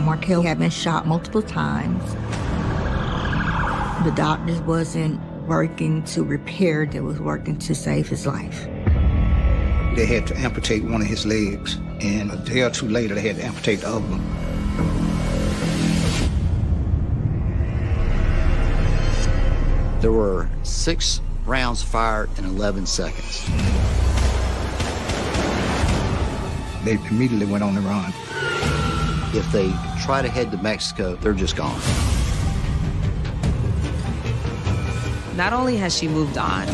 Markel had been shot multiple times. The doctors wasn't working to repair, they was working to save his life. They had to amputate one of his legs, and a day or two later, they had to amputate the other one. There were 6 rounds fired in 11 seconds. They immediately went on the run. If they try to head to Mexico, they're just gone. Not only has she moved on,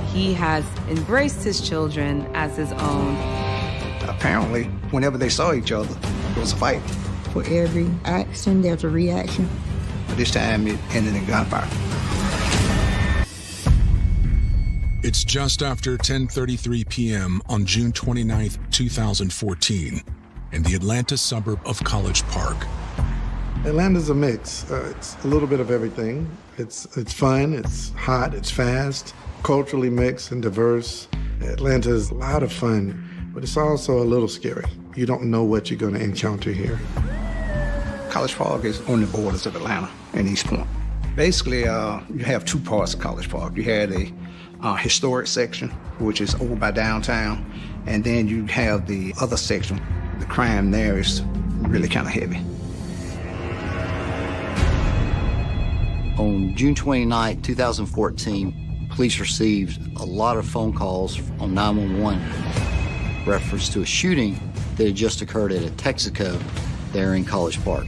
he has embraced his children as his own. Apparently, whenever they saw each other, it was a fight. For every action, there's a reaction. But this time, it ended in gunfire. It's just after 10:33 p.m. on June 29, 2014, in the Atlanta suburb of College Park. Atlanta's a mix. It's a little bit of everything. It's fun, it's hot, it's fast, culturally mixed and diverse. Atlanta is a lot of fun, but it's also a little scary. You don't know what you're going to encounter here. College Park is on the borders of Atlanta and East Point. Basically, you have 2 parts of College Park. You had a historic section, which is over by downtown, and then you have the other section. The crime there is really kind of heavy. On June 29, 2014, police received a lot of phone calls on 911 reference to a shooting that had just occurred at a Texaco there in College Park.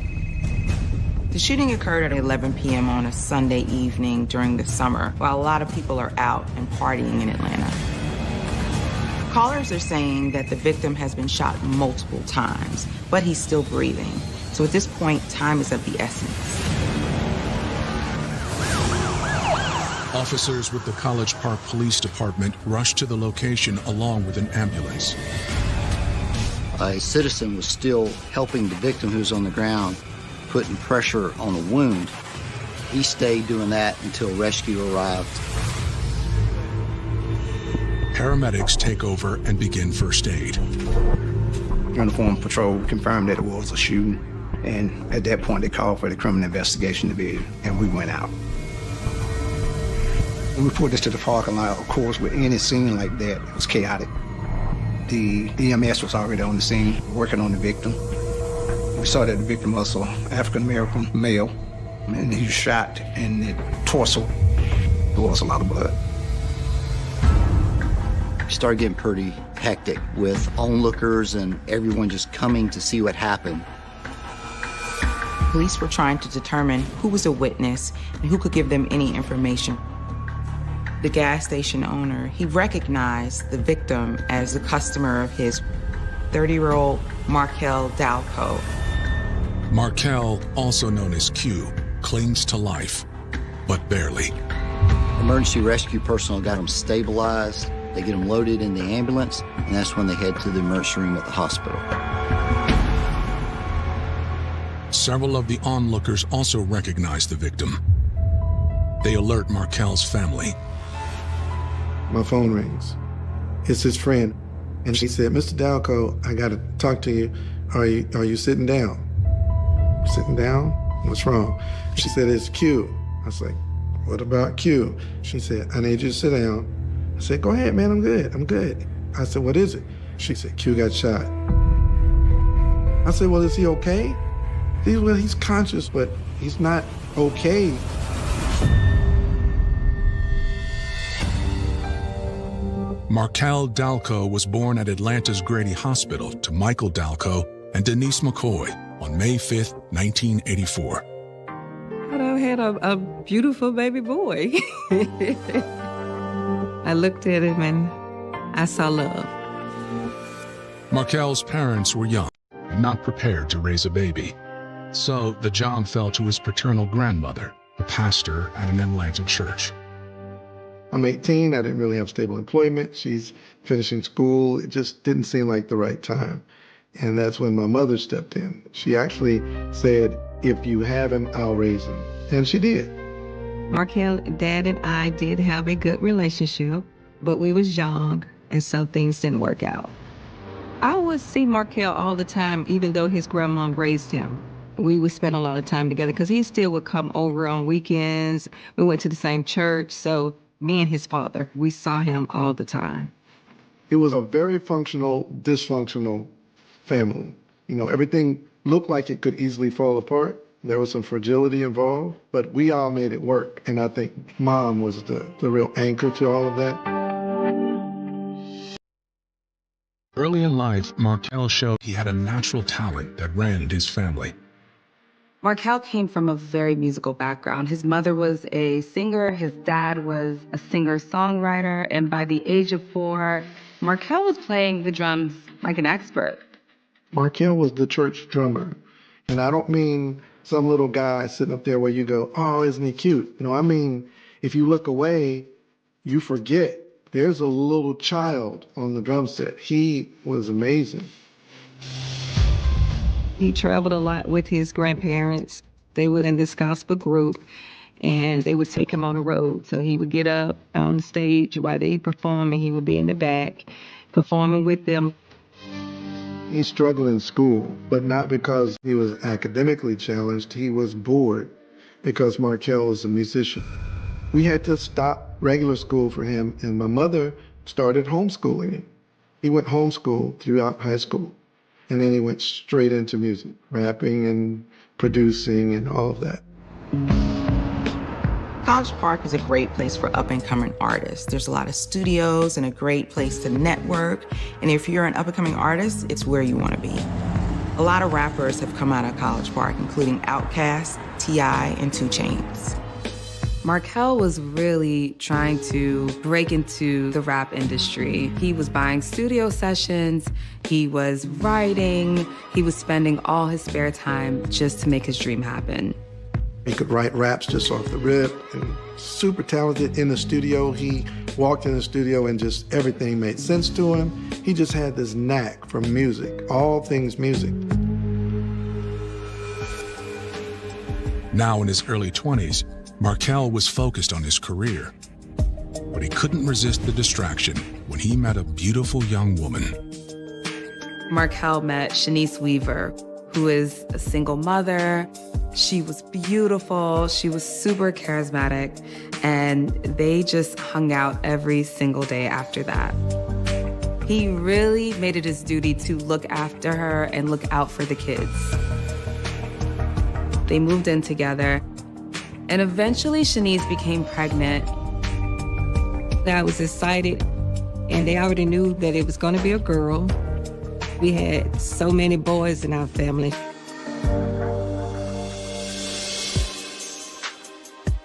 The shooting occurred at 11 p.m. on a Sunday evening during the summer, while a lot of people are out and partying in Atlanta. Callers are saying that the victim has been shot multiple times, but he's still breathing. So at this point, time is of the essence. Officers with the College Park Police Department rushed to the location along with an ambulance. A citizen was still helping the victim who was on the ground, putting pressure on a wound. He stayed doing that until rescue arrived. Paramedics take over and begin first aid. Uniform Patrol confirmed that it was a shooting, and at that point they called for the Criminal Investigation Division, and we went out. We reported this to the parking lot. Of course, with any scene like that, it was chaotic. The EMS was already on the scene, working on the victim. We saw that the victim was an African-American male, and he was shot in the torso. There was a lot of blood. It started getting pretty hectic with onlookers and everyone just coming to see what happened. Police were trying to determine who was a witness and who could give them any information. The gas station owner, he recognized the victim as a customer of his, 30-year-old Markel Dalco. Markel, also known as Q, clings to life, but barely. Emergency rescue personnel got him stabilized. They get him loaded in the ambulance, and that's when they head to the emergency room at the hospital. Several of the onlookers also recognize the victim. They alert Markel's family. My phone rings. It's his friend. And she said, Mr. Dalco, I got to talk to you. Are you sitting down? Sitting down? What's wrong? She said, it's Q. I was like, what about Q? She said, I need you to sit down. I said, go ahead, man, I'm good. I said, what is it? She said, Q got shot. I said, well, is he okay? Well, he's conscious, but he's not okay. Markel Dalco was born at Atlanta's Grady Hospital to Michael Dalco and Denise McCoy on May 5th, 1984. I had a beautiful baby boy. I looked at him and I saw love. Markel's parents were young and not prepared to raise a baby. So the job fell to his paternal grandmother, a pastor at an Atlanta church. I'm 18, I didn't really have stable employment. She's finishing school. It just didn't seem like the right time. And that's when my mother stepped in. She actually said, if you have him, I'll raise him. And she did. Markel, Dad and I did have a good relationship, but we was young, and so things didn't work out. I would see Markel all the time, even though his grandma raised him. We would spend a lot of time together because he still would come over on weekends. We went to the same church, so me and his father, we saw him all the time. It was a very functional, dysfunctional family. You know, everything looked like it could easily fall apart. There was some fragility involved, but we all made it work. And I think Mom was the real anchor to all of that. Early in life, Markel showed he had a natural talent that ran in his family. Markel came from a very musical background. His mother was a singer, his dad was a singer-songwriter, and by the age of 4, Markel was playing the drums like an expert. Markel was the church drummer. And I don't mean some little guy sitting up there where you go, oh, isn't he cute? No, I mean, if you look away, you forget there's a little child on the drum set. He was amazing. He traveled a lot with his grandparents. They were in this gospel group, and they would take him on the road. So he would get up on the stage while they perform, and he would be in the back performing with them. He struggled in school, but not because he was academically challenged. He was bored because Markel was a musician. We had to stop regular school for him, and my mother started homeschooling him. He went homeschool throughout high school, and then he went straight into music, rapping and producing and all of that. College Park is a great place for up-and-coming artists. There's a lot of studios and a great place to network. And if you're an up-and-coming artist, it's where you want to be. A lot of rappers have come out of College Park, including Outkast, T.I., and 2 Chainz. Markel was really trying to break into the rap industry. He was buying studio sessions, he was writing, he was spending all his spare time just to make his dream happen. He could write raps just off the rip, and super talented in the studio. He walked in the studio and just everything made sense to him. He just had this knack for music, all things music. Now in his early 20s, Markel was focused on his career. But he couldn't resist the distraction when he met a beautiful young woman. Markel met Shanice Weaver, who is a single mother. She was beautiful, she was super charismatic, and they just hung out every single day after that. He really made it his duty to look after her and look out for the kids. They moved in together, and eventually Shanice became pregnant. I was excited, and they already knew that it was going to be a girl. We had so many boys in our family.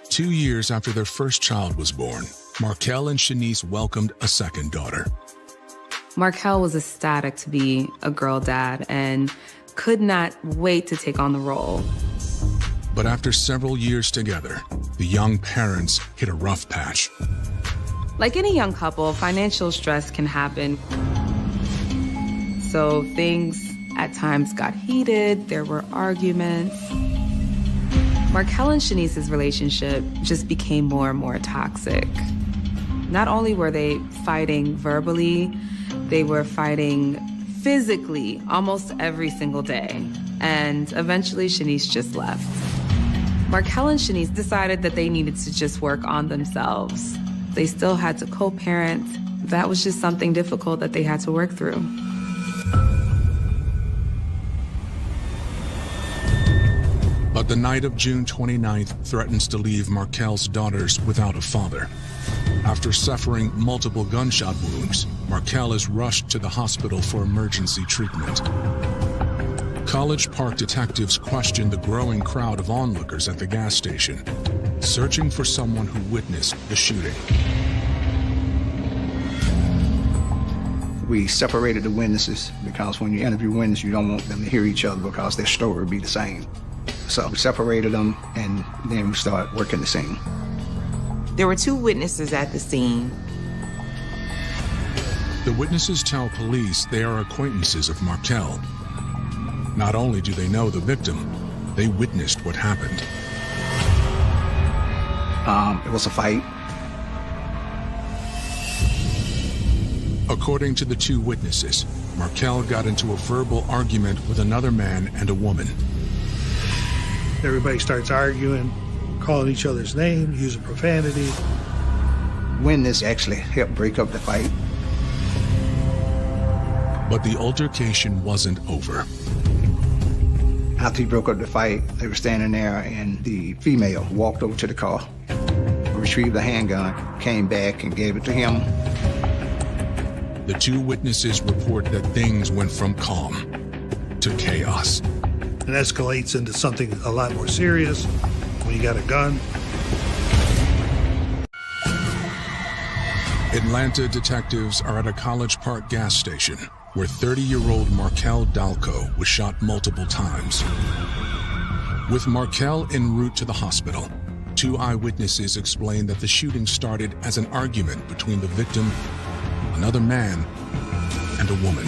2 years after their first child was born, Markel and Shanice welcomed a second daughter. Markel was ecstatic to be a girl dad and could not wait to take on the role. But after several years together, the young parents hit a rough patch. Like any young couple, financial stress can happen. So things at times got heated, there were arguments. Markel and Shanice's relationship just became more and more toxic. Not only were they fighting verbally, they were fighting physically almost every single day. And eventually Shanice just left. Markel and Shanice decided that they needed to just work on themselves. They still had to co-parent. That was just something difficult that they had to work through. But the night of June 29th threatens to leave Markel's daughters without a father. After suffering multiple gunshot wounds, Markel is rushed to the hospital for emergency treatment. College Park detectives questioned the growing crowd of onlookers at the gas station, searching for someone who witnessed the shooting. We separated the witnesses because when you interview witnesses, you don't want them to hear each other because their story will be the same. So we separated them, and then we started working the scene. There were 2 witnesses at the scene. The witnesses tell police they are acquaintances of Markel. Not only do they know the victim, they witnessed what happened. It was a fight. According to the 2 witnesses, Markel got into a verbal argument with another man and a woman. Everybody starts arguing, calling each other's name, using profanity. Witness actually helped break up the fight. But the altercation wasn't over. After he broke up the fight, they were standing there, and the female walked over to the car, retrieved the handgun, came back and gave it to him. The two witnesses report that things went from calm to chaos. It escalates into something a lot more serious when you got a gun. Atlanta detectives are at a College Park gas station where 30-year-old Markel Dalco was shot multiple times. With Markel en route to the hospital, two eyewitnesses explain that the shooting started as an argument between the victim, another man, and a woman.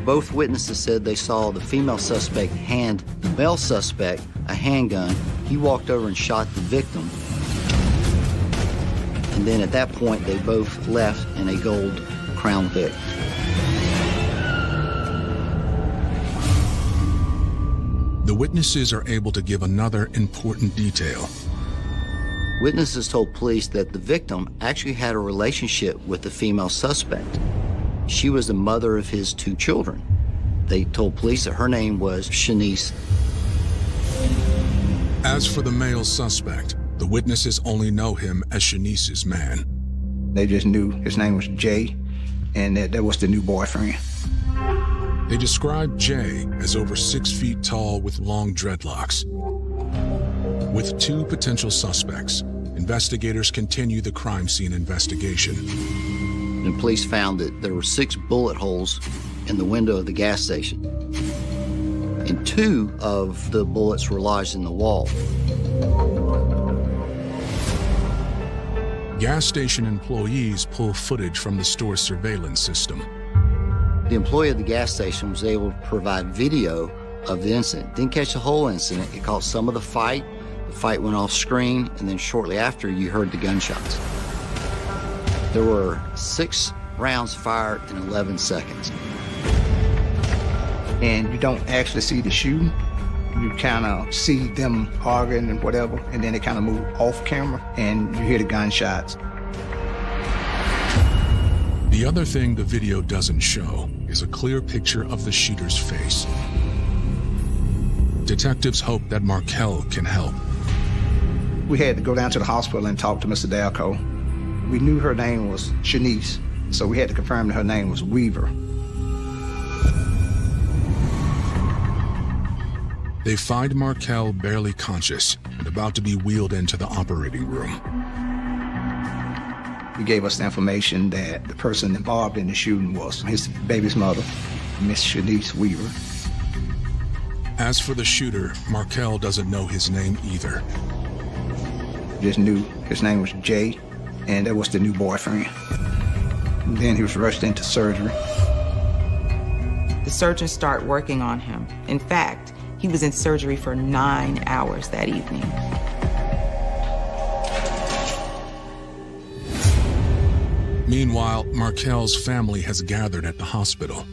Both witnesses said they saw the female suspect hand the male suspect a handgun. He walked over and shot the victim. And then at that point, they both left in a gold Crown Vic. The witnesses are able to give another important detail. Witnesses told police that the victim actually had a relationship with the female suspect. She was the mother of his two children. They told police that her name was Shanice. As for the male suspect, the witnesses only know him as Shanice's man. They just knew his name was Jay, and that was the new boyfriend. They described Jay as over 6 feet tall with long dreadlocks. With two potential suspects, investigators continue the crime scene investigation. And police found that there were 6 bullet holes in the window of the gas station. And 2 of the bullets were lodged in the wall. Gas station employees pull footage from the store's surveillance system. The employee of the gas station was able to provide video of the incident. Didn't catch the whole incident. It caught some of the fight. The fight went off screen, and then shortly after, you heard the gunshots. There were 6 rounds fired in 11 seconds. And you don't actually see the shooting. You kind of see them arguing and whatever, and then they kind of move off camera, and you hear the gunshots. The other thing the video doesn't show is a clear picture of the shooter's face. Detectives hope that Markel can help. We had to go down to the hospital and talk to Mr. Dalco. We knew her name was Shanice, so we had to confirm that her name was Weaver. They find Markel barely conscious and about to be wheeled into the operating room. He gave us the information that the person involved in the shooting was his baby's mother, Miss Shanice Weaver. As for the shooter, Markel doesn't know his name either. Just knew his name was Jay, and that was the new boyfriend. And then he was rushed into surgery. The surgeons start working on him. In fact, he was in surgery for 9 hours that evening. Meanwhile, Markel's family has gathered at the hospital.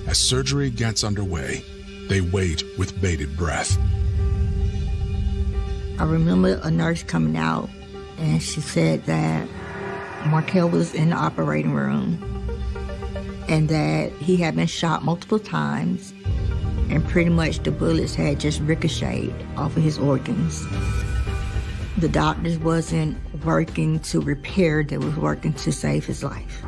As surgery gets underway, they wait with bated breath. I remember a nurse coming out, and she said that Markel was in the operating room and that he had been shot multiple times, and pretty much the bullets had just ricocheted off of his organs. The doctors wasn't working to repair, they was working to save his life.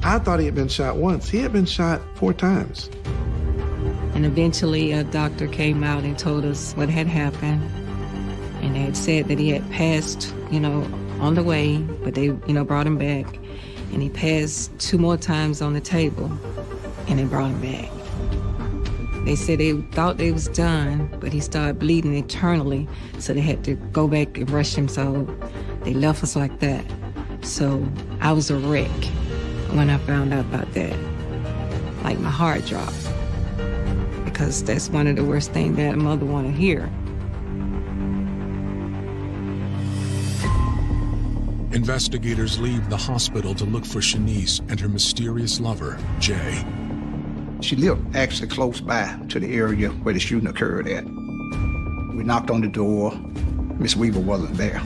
I thought he had been shot once. He had been shot 4 times. And eventually a doctor came out and told us what had happened. And they had said that he had passed, on the way, but they, brought him back. And he passed 2 more times on the table, and they brought him back. They said they thought they was done, but he started bleeding internally, so they had to go back and rush him, so they left us like that. So I was a wreck when I found out about that. Like, my heart dropped, because that's one of the worst things that a mother want to hear. Investigators leave the hospital to look for Shanice and her mysterious lover, Jay. She lived actually close by to the area where the shooting occurred at. We knocked on the door. Miss Weaver wasn't there.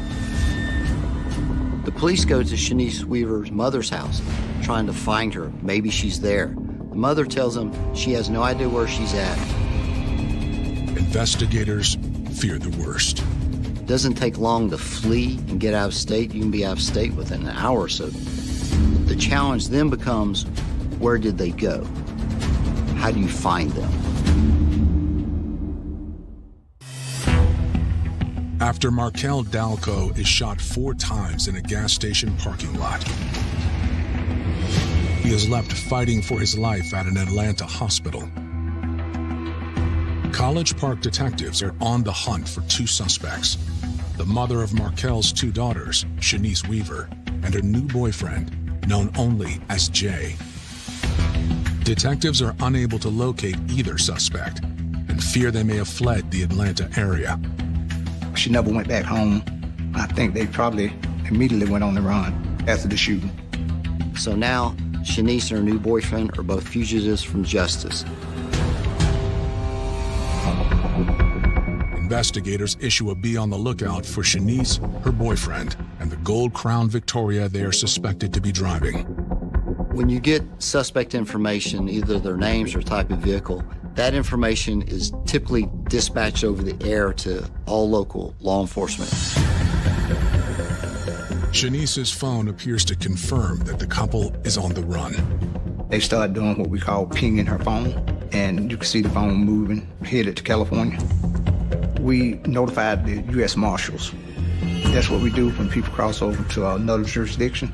The police go to Shanice Weaver's mother's house, trying to find her. Maybe she's there. The mother tells them she has no idea where she's at. Investigators fear the worst. It doesn't take long to flee and get out of state. You can be out of state within an hour or so. The challenge then becomes, where did they go? How do you find them? After Markel Dalco is shot 4 times in a gas station parking lot, he is left fighting for his life at an Atlanta hospital. College Park detectives are on the hunt for 2 suspects, the mother of Markel's 2 daughters, Shanice Weaver, and her new boyfriend, known only as Jay. Detectives are unable to locate either suspect and fear they may have fled the Atlanta area. She never went back home. I think they probably immediately went on the run after the shooting. So now, Shanice and her new boyfriend are both fugitives from justice. Investigators issue a be on the lookout for Shanice, her boyfriend, and the Gold Crown Victoria they are suspected to be driving. When you get suspect information, either their names or type of vehicle, that information is typically dispatched over the air to all local law enforcement. Shanice's phone appears to confirm that the couple is on the run. They started doing what we call pinging her phone, and you can see the phone moving, headed to California. We notified the U.S. Marshals. That's what we do when people cross over to another jurisdiction.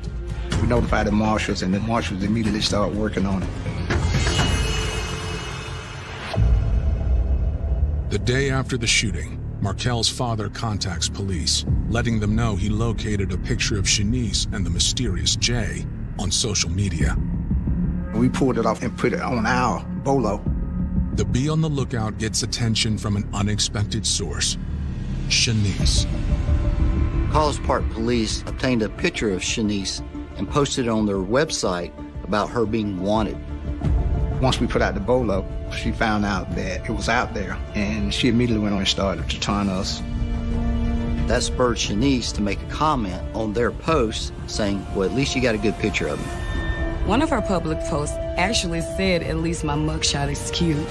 We notify the Marshals, and the Marshals immediately start working on it. The day after the shooting, Markel's father contacts police, letting them know he located a picture of Shanice and the mysterious Jay on social media. We pulled it off and put it on our bolo. The be on the lookout gets attention from an unexpected source, Shanice. College Park police obtained a picture of Shanice and posted it on their website about her being wanted. Once we put out the bolo, she found out that it was out there, and she immediately went on and started to taunt us. That spurred Shanice to make a comment on their post saying, well, at least you got a good picture of me. One of her public posts actually said, at least my mugshot is cute.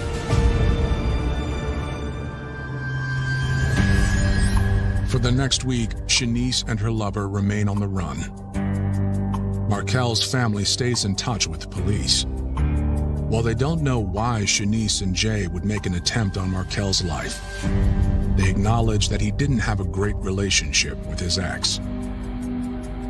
For the next week, Shanice and her lover remain on the run. Markel's family stays in touch with the police. While they don't know why Shanice and Jay would make an attempt on Markel's life, they acknowledge that he didn't have a great relationship with his ex.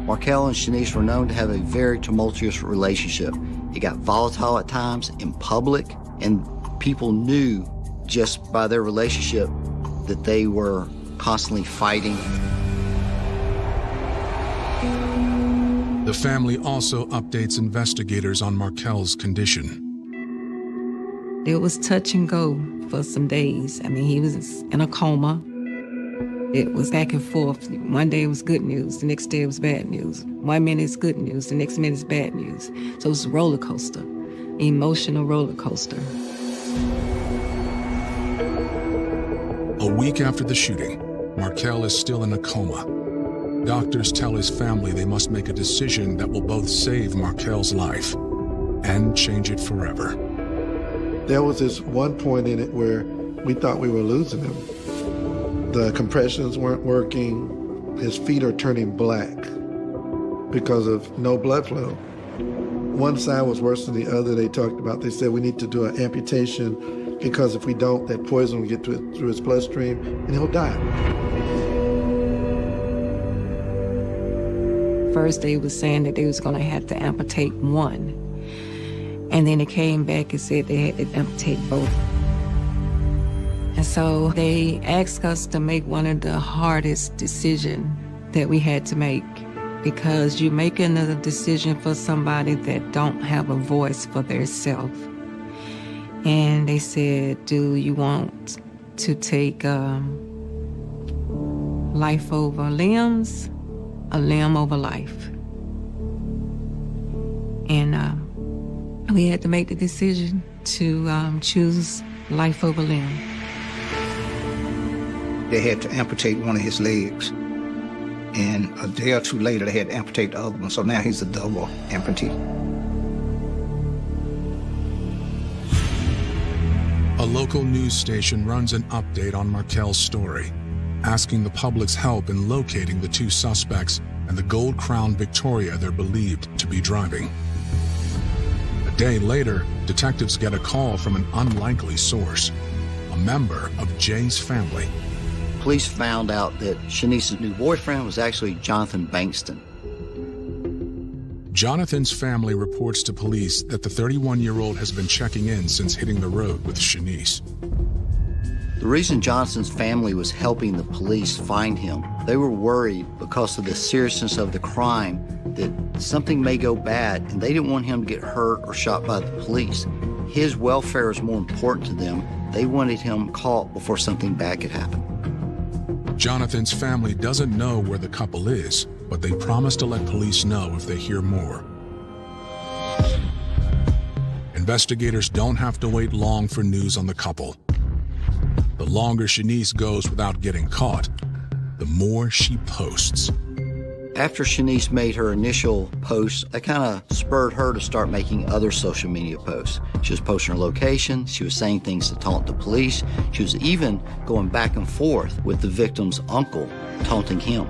Markel and Shanice were known to have a very tumultuous relationship. It got volatile at times in public, and people knew just by their relationship that they were constantly fighting. The family also updates investigators on Markel's condition. It was touch and go for some days. I mean, he was in a coma. It was back and forth. One day it was good news, the next day it was bad news. 1 minute it's good news, the next minute it's bad news. So it was a roller coaster, emotional roller coaster. A week after the shooting, Markel is still in a coma. Doctors tell his family they must make a decision that will both save Markel's life and change it forever. There was this one point in it where we thought we were losing him. The compressions weren't working. His feet are turning black because of no blood flow. One side was worse than the other. They talked about, they said we need to do an amputation because if we don't, that poison will get through his bloodstream and he'll die. First they was saying that they was gonna have to amputate one. And then it came back and said they had to amputate both. And so they asked us to make one of the hardest decisions that we had to make, because you're making a decision for somebody that don't have a voice for their self. And they said, do you want to take life over limbs, a limb over life? And we had to make the decision. to choose life over limb. They had to amputate one of his legs. And a day or two later, they had to amputate the other one. So now he's a double amputee. A local news station runs an update on Markel's story, asking the public's help in locating the two suspects and the gold crown Victoria they're believed to be driving. A day later, detectives get a call from an unlikely source, a member of Jay's family. Police found out that Shanice's new boyfriend was actually Jonathan Bankston. Jonathan's family reports to police that the 31-year-old has been checking in since hitting the road with Shanice. The reason Johnson's family was helping the police find him, they were worried because of the seriousness of the crime that something may go bad, and they didn't want him to get hurt or shot by the police. His welfare is more important to them. They wanted him caught before something bad could happen. Jonathan's family doesn't know where the couple is, but they promise to let police know if they hear more. Investigators don't have to wait long for news on the couple. The longer Shanice goes without getting caught, the more she posts. After Shanice made her initial post, that kind of spurred her to start making other social media posts. She was posting her location, she was saying things to taunt the police, she was even going back and forth with the victim's uncle, taunting him.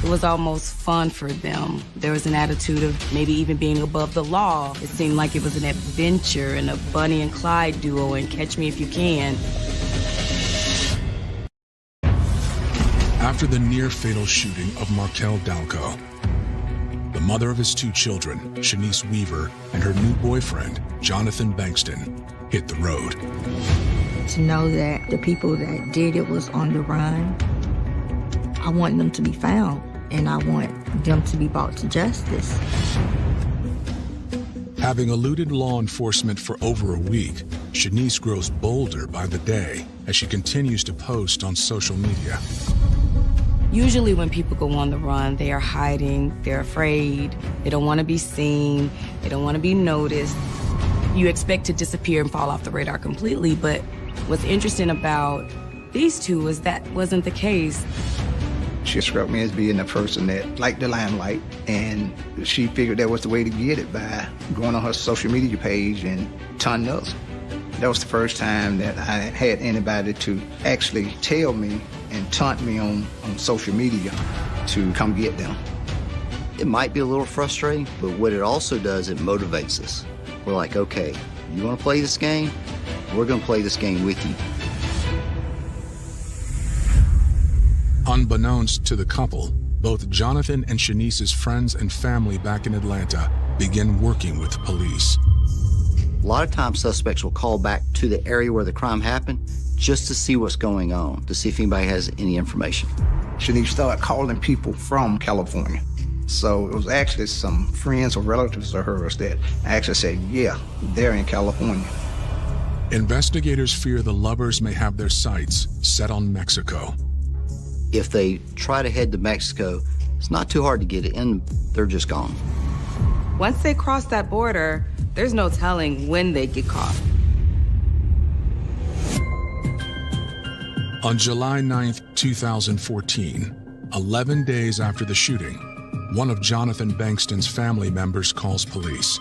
It was almost fun for them. There was an attitude of maybe even being above the law. It seemed like it was an adventure and a Bonnie and Clyde duo and Catch Me If You Can. After the near-fatal shooting of Markel Dalco, the mother of his two children, Shanice Weaver, and her new boyfriend, Jonathan Bankston, hit the road. To know that the people that did it was on the run, I want them to be found, and I want them to be brought to justice. Having eluded law enforcement for over a week, Shanice grows bolder by the day as she continues to post on social media. Usually when people go on the run, they are hiding, they're afraid, they don't want to be seen, they don't want to be noticed. You expect to disappear and fall off the radar completely, but what's interesting about these two is that wasn't the case. She struck me as being a person that liked the limelight, and she figured that was the way to get it, by going on her social media page and taunting us. That was the first time that I had anybody to actually tell me and taunt me on social media to come get them. It might be a little frustrating, but what it also does, it motivates us. We're like, okay, you want to play this game? We're going to play this game with you. Unbeknownst to the couple, both Jonathan and Shanice's friends and family back in Atlanta begin working with police. A lot of times suspects will call back to the area where the crime happened just to see what's going on, to see if anybody has any information. Shanice started calling people from California. So it was actually some friends or relatives of hers that actually said, yeah, they're in California. Investigators fear the lovers may have their sights set on Mexico. If they try to head to Mexico, it's not too hard to get in, they're just gone. Once they cross that border, there's no telling when they get caught. On July 9th, 2014, 11 days after the shooting, one of Jonathan Bankston's family members calls police.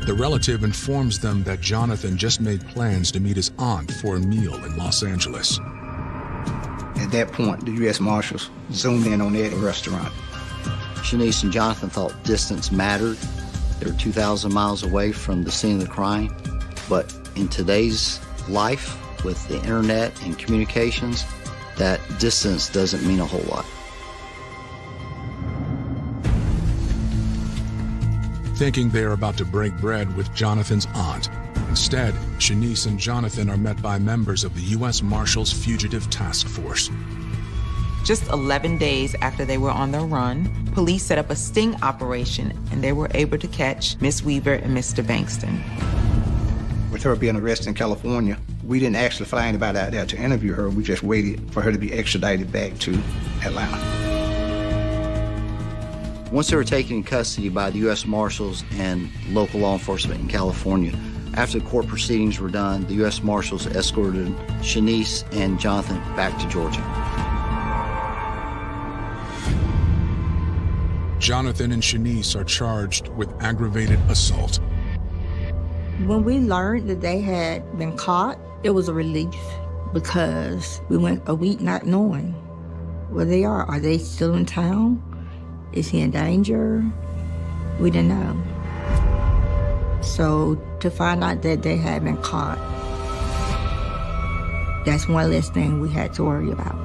The relative informs them that Jonathan just made plans to meet his aunt for a meal in Los Angeles. At that point, the U.S. Marshals zoomed in on that restaurant. Shanice and Jonathan thought distance mattered. They were 2,000 miles away from the scene of the crime. But in today's life, with the internet and communications, that distance doesn't mean a whole lot. Thinking they're about to break bread with Jonathan's aunt, instead, Shanice and Jonathan are met by members of the U.S. Marshals Fugitive Task Force. Just 11 days after they were on their run, police set up a sting operation, and they were able to catch Miss Weaver and Mr. Bankston. With her being arrested in California, we didn't actually fly anybody out there to interview her. We just waited for her to be extradited back to Atlanta. Once they were taken in custody by the U.S. Marshals and local law enforcement in California, after the court proceedings were done, the U.S. Marshals escorted Shanice and Jonathan back to Georgia. Jonathan and Shanice are charged with aggravated assault. When we learned that they had been caught, it was a relief because we went a week not knowing where they are. Are they still in town? Is he in danger? We didn't know. So to find out that they had been caught, that's one less thing we had to worry about.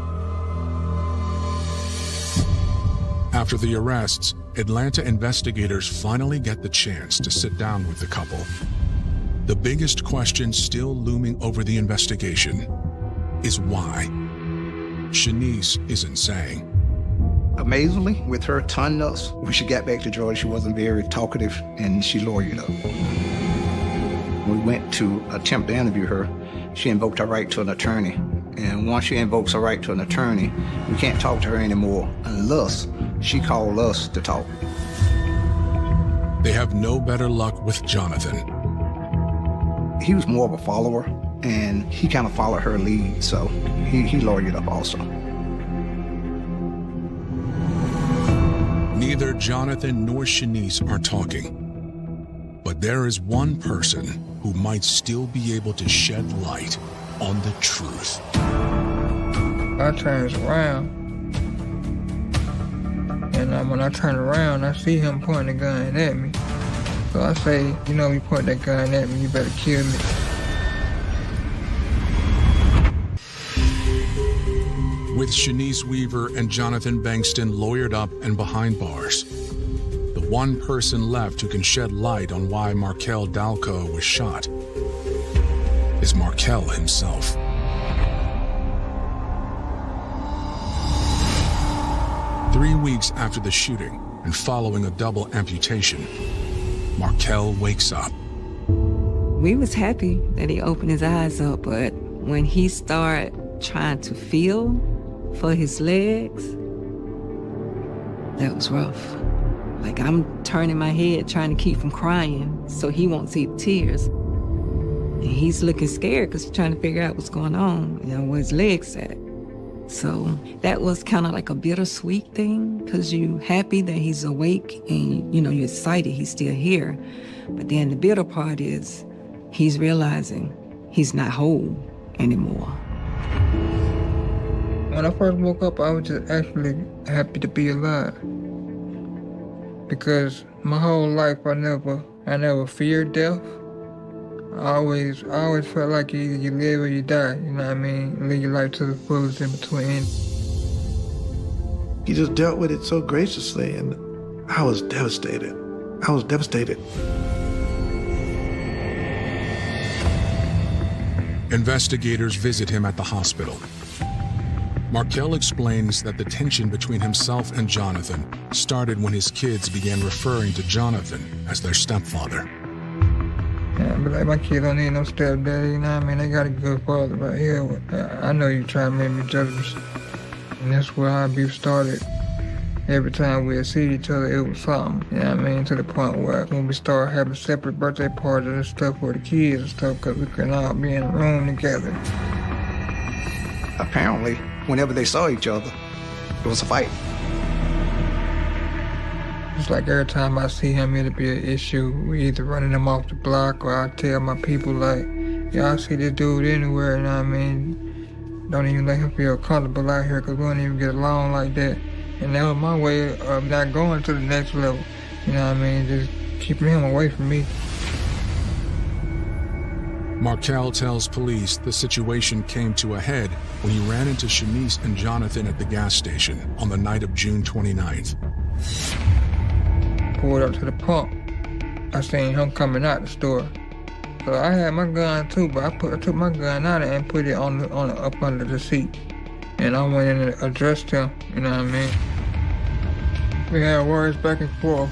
After the arrests, Atlanta investigators finally get the chance to sit down with the couple. The biggest question still looming over the investigation is why. Shanice isn't saying. Amazingly, with her tongue-nuts, when she got back to Georgia, she wasn't very talkative, and she lawyered up. When we went to attempt to interview her, she invoked her right to an attorney. And once she invokes her right to an attorney, we can't talk to her anymore unless she called us to talk. They have no better luck with Jonathan. He was more of a follower, and he kind of followed her lead, so he lawyered up also. Neither Jonathan nor Shanice are talking. But there is one person who might still be able to shed light on the truth. I turns around, and when I turn around, I see him pointing a gun at me. So I say, you know, you point that gun at me, you better kill me. With Shanice Weaver and Jonathan Bankston lawyered up and behind bars, the one person left who can shed light on why Markel Dalco was shot is Markel himself. Three weeks after the shooting and following a double amputation, Markel wakes up. We was happy that he opened his eyes up, but when he started trying to feel for his legs, that was rough. Like, I'm turning my head trying to keep from crying so he won't see the tears. And he's looking scared because he's trying to figure out what's going on, you know, where his legs at. So that was kind of like a bittersweet thing, because you're happy that he's awake and, you know, you're excited he's still here. But then the bitter part is he's realizing he's not whole anymore. When I first woke up, I was just actually happy to be alive. Because my whole life, I never feared death. I always felt like either you live or you die, you know what I mean? Live your life to the fullest in between. He just dealt with it so graciously, and I was devastated. I was devastated. Investigators visit him at the hospital. Markel explains that the tension between himself and Jonathan started when his kids began referring to Jonathan as their stepfather. Yeah, but like, my kids don't need no stepdaddy, you know what I mean? They got a good father right here. I know you try to make me jealous. And that's where our beef started. Every time we'd see each other, it was something, you know what I mean? To the point where when we started having separate birthday parties and stuff for the kids and stuff, because we couldn't all be in a room together. Apparently, whenever they saw each other, it was a fight. It's like every time I see him, it'll be an issue. We either running him off the block, or I tell my people, like, yeah, I see this dude anywhere, you know what I mean? Don't even let him feel comfortable out here, because we don't even get along like that. And that was my way of not going to the next level, you know what I mean? Just keeping him away from me. Markel tells police the situation came to a head when he ran into Shanice and Jonathan at the gas station on the night of June 29th. Pulled up to the pump. I seen him coming out the store. So I had my gun too, but I took my gun out and put it on up under the seat. And I went in and addressed him, you know what I mean? We had words back and forth,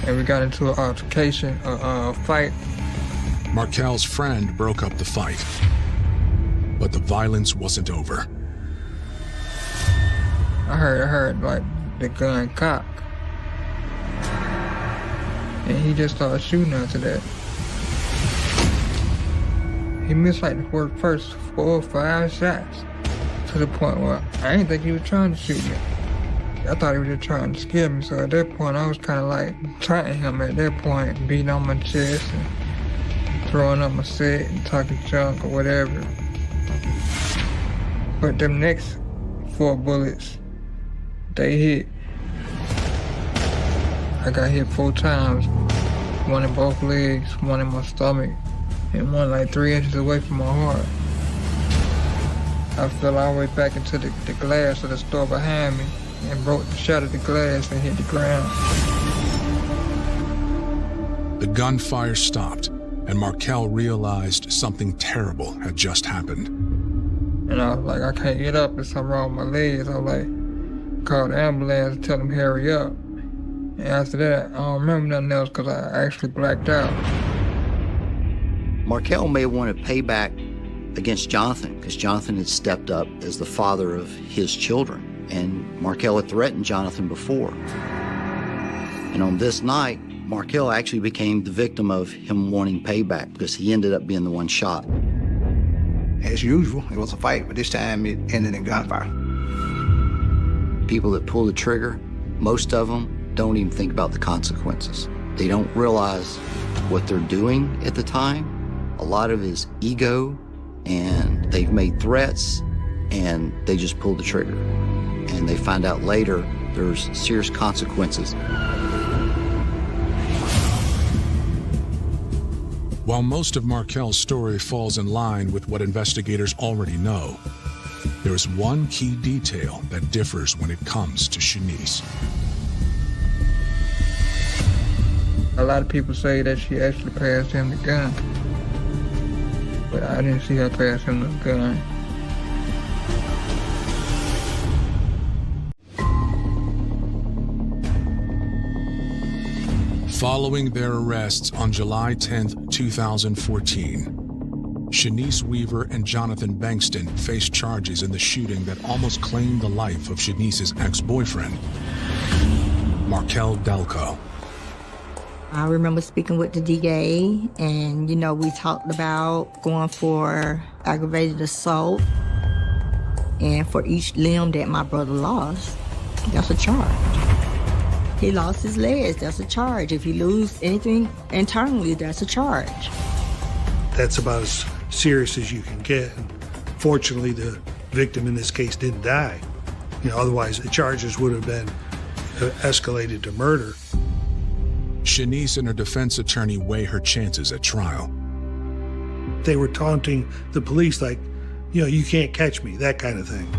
and we got into an altercation, a fight. Markel's friend broke up the fight, but the violence wasn't over. I heard like the gun cock. And he just started shooting after that. He missed like the first 4 or 5 shots, to the point where I didn't think he was trying to shoot me. I thought he was just trying to scare me. So at that point, I was kind of like taunting him at that point, beating on my chest and throwing up my set and talking junk or whatever. But them next 4 bullets, they hit. I got hit 4 times, one in both legs, one in my stomach, and one like 3 inches away from my heart. I fell all the way back into the glass of the store behind me and shattered the glass and hit the ground. The gunfire stopped, and Markel realized something terrible had just happened. And I was like, I can't get up, there's something wrong with my legs. I was like, call the ambulance and tell them hurry up. And after that, I don't remember nothing else because I actually blacked out. Markel may have wanted payback against Jonathan because Jonathan had stepped up as the father of his children. And Markel had threatened Jonathan before. And on this night, Markel actually became the victim of him wanting payback because he ended up being the one shot. As usual, it was a fight, but this time it ended in gunfire. People that pull the trigger, most of them don't even think about the consequences. They don't realize what they're doing at the time. A lot of it is ego, and they've made threats, and they just pull the trigger. And they find out later there's serious consequences. While most of Markel's story falls in line with what investigators already know, there is one key detail that differs when it comes to Shanice. A lot of people say that she actually passed him the gun, but I didn't see her pass him the gun. Following their arrests on July 10, 2014, Shanice Weaver and Jonathan Bankston faced charges in the shooting that almost claimed the life of Shanice's ex-boyfriend, Markel Delco. I remember speaking with the DA, and, we talked about going for aggravated assault. And for each limb that my brother lost, that's a charge. He lost his legs, that's a charge. If you lose anything internally, that's a charge. That's about as serious as you can get. Fortunately, the victim in this case didn't die. Otherwise the charges would have been escalated to murder. Shanice and her defense attorney weigh her chances at trial. They were taunting the police like, you can't catch me, that kind of thing.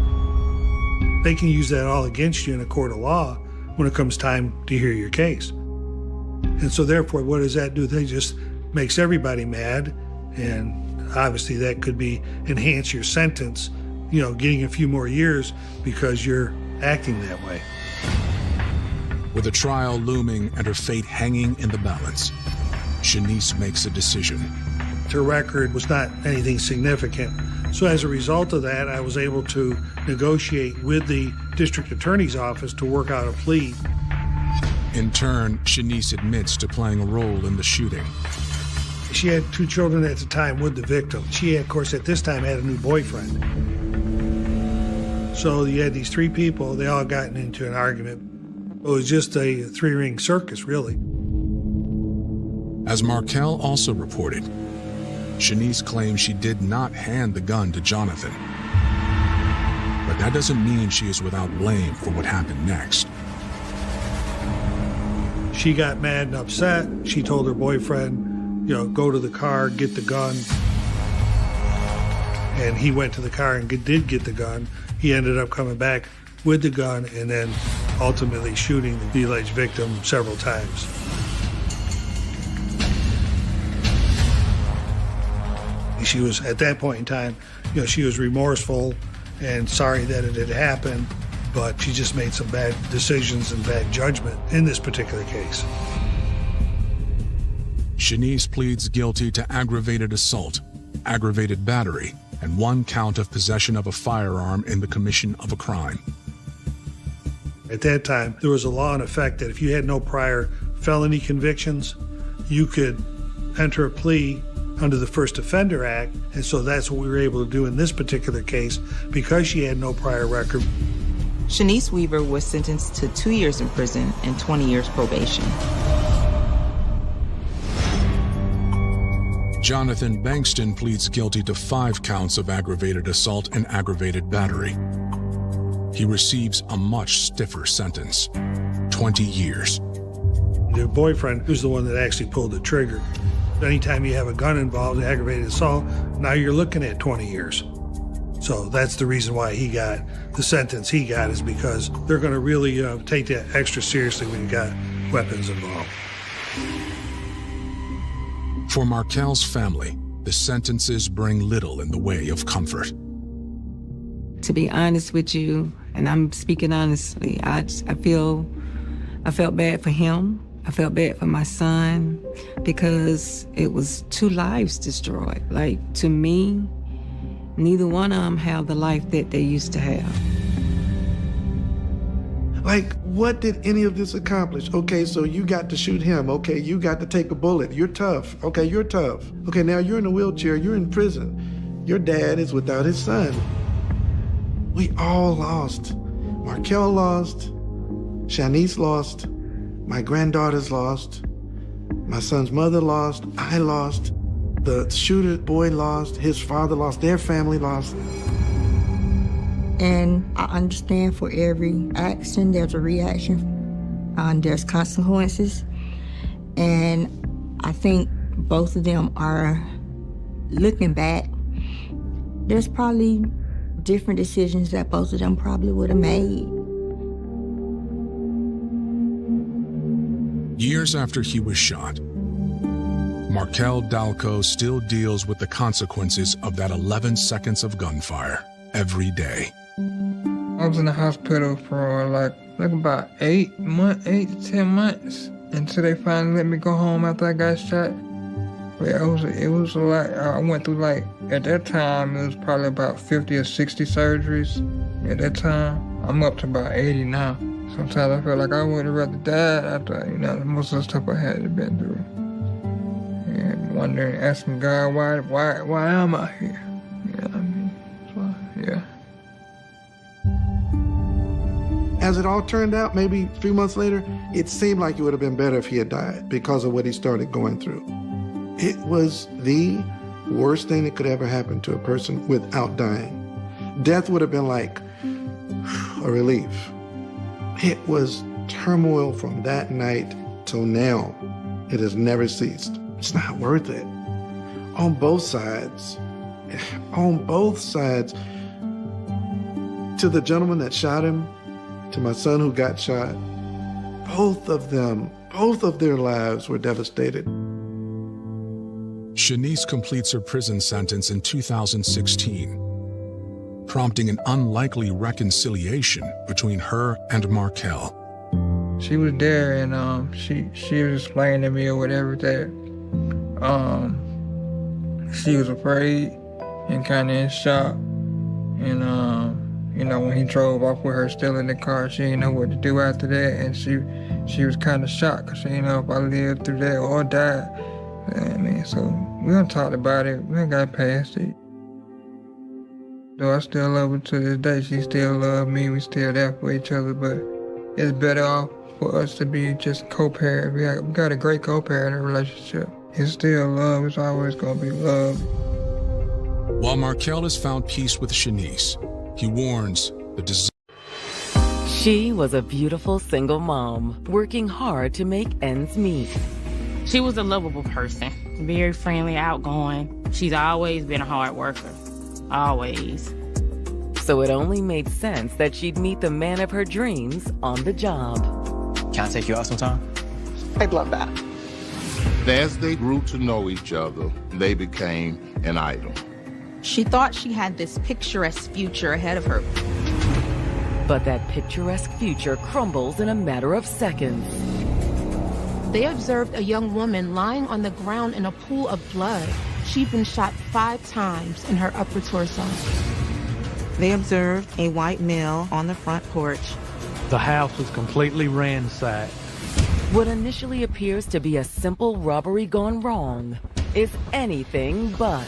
They can use that all against you in a court of law when it comes time to hear your case. And so therefore, what does that do? That just makes everybody mad, and obviously that could be enhance your sentence, getting a few more years because you're acting that way. With a trial looming and her fate hanging in the balance, Shanice makes a decision. Her record was not anything significant. So as a result of that, I was able to negotiate with the district attorney's office to work out a plea. In turn, Shanice admits to playing a role in the shooting. She had 2 children at the time with the victim. She, of course, at this time had a new boyfriend. So you had these 3 people, they all gotten into an argument. It was just a 3-ring circus, really. As Markel also reported, Shanice claims she did not hand the gun to Jonathan. But that doesn't mean she is without blame for what happened next. She got mad and upset. She told her boyfriend, go to the car, get the gun. And he went to the car and did get the gun. He ended up coming back with the gun and then ultimately shooting the alleged victim several times. She was, at that point in time, she was remorseful and sorry that it had happened, but she just made some bad decisions and bad judgment in this particular case. Shanice pleads guilty to aggravated assault, aggravated battery, and 1 count of possession of a firearm in the commission of a crime. At that time, there was a law in effect that if you had no prior felony convictions, you could enter a plea under the First Offender Act, and so that's what we were able to do in this particular case because she had no prior record. Shanice Weaver was sentenced to 2 years in prison and 20 years probation. Jonathan Bankston pleads guilty to 5 counts of aggravated assault and aggravated battery. He receives a much stiffer sentence, 20 years. The boyfriend was the one that actually pulled the trigger. Anytime you have a gun involved in aggravated assault, now you're looking at 20 years. So that's the reason why he got the sentence he got, is because they're going to really take that extra seriously when you got weapons involved. For Markel's family, the sentences bring little in the way of comfort. To be honest with you, and I'm speaking honestly, I felt bad for him. I felt bad for my son because it was 2 lives destroyed. Like, to me, neither one of them have the life that they used to have. Like, what did any of this accomplish? Okay, so you got to shoot him. Okay, you got to take a bullet. You're tough. Okay, you're tough. Okay, now you're in a wheelchair. You're in prison. Your dad is without his son. We all lost. Markel lost. Shanice lost. My granddaughters lost. My son's mother lost. I lost. The shooter boy lost. His father lost. Their family lost. And I understand for every action, there's a reaction. There's consequences. And I think both of them are, looking back, there's probably different decisions that both of them probably would have made. Years after he was shot, Markel Dalco still deals with the consequences of that 11 seconds of gunfire every day. I was in the hospital for like about 8 to 10 months until they finally let me go home after I got shot. But it was a lot. I went through, like, at that time, it was probably about 50 or 60 surgeries. At that time, I'm up to about 80 now. Sometimes I feel like I would have rather died after, most of the stuff I had been through. And wondering, asking God, why am I here? You know what I mean? So, yeah. As it all turned out, maybe 3 months later, it seemed like it would have been better if he had died because of what he started going through. It was the worst thing that could ever happen to a person without dying. Death would have been like a relief. It was turmoil from that night till now. It has never ceased. It's not worth it. On both sides. On both sides. To the gentleman that shot him, to my son who got shot, both of them, both of their lives were devastated. Shanice completes her prison sentence in 2016, prompting an unlikely reconciliation between her and Markel. She was there, and she was explaining to me or whatever that she was afraid and kind of in shock. And when he drove off with her still in the car, she didn't know what to do after that, and she was kind of shocked because she didn't know if I lived through that or died. I mean, so we done talked about it. We done got past it. Though I still love her to this day, she still loves me. We still there for each other, but it's better off for us to be just co-parent. We got a great co-parenting relationship. It's still love. It's always going to be love. While Markel has found peace with Shanice, he warns the She was a beautiful single mom, working hard to make ends meet. She was a lovable person, very friendly, outgoing. She's always been a hard worker, always. So it only made sense that she'd meet the man of her dreams on the job. Can I take you out sometime? I'd love that. As they grew to know each other, they became an item. She thought she had this picturesque future ahead of her. But that picturesque future crumbles in a matter of seconds. They observed a young woman lying on the ground in a pool of blood. She'd been shot 5 times in her upper torso. They observed a white male on the front porch. The house was completely ransacked. What initially appears to be a simple robbery gone wrong is anything but.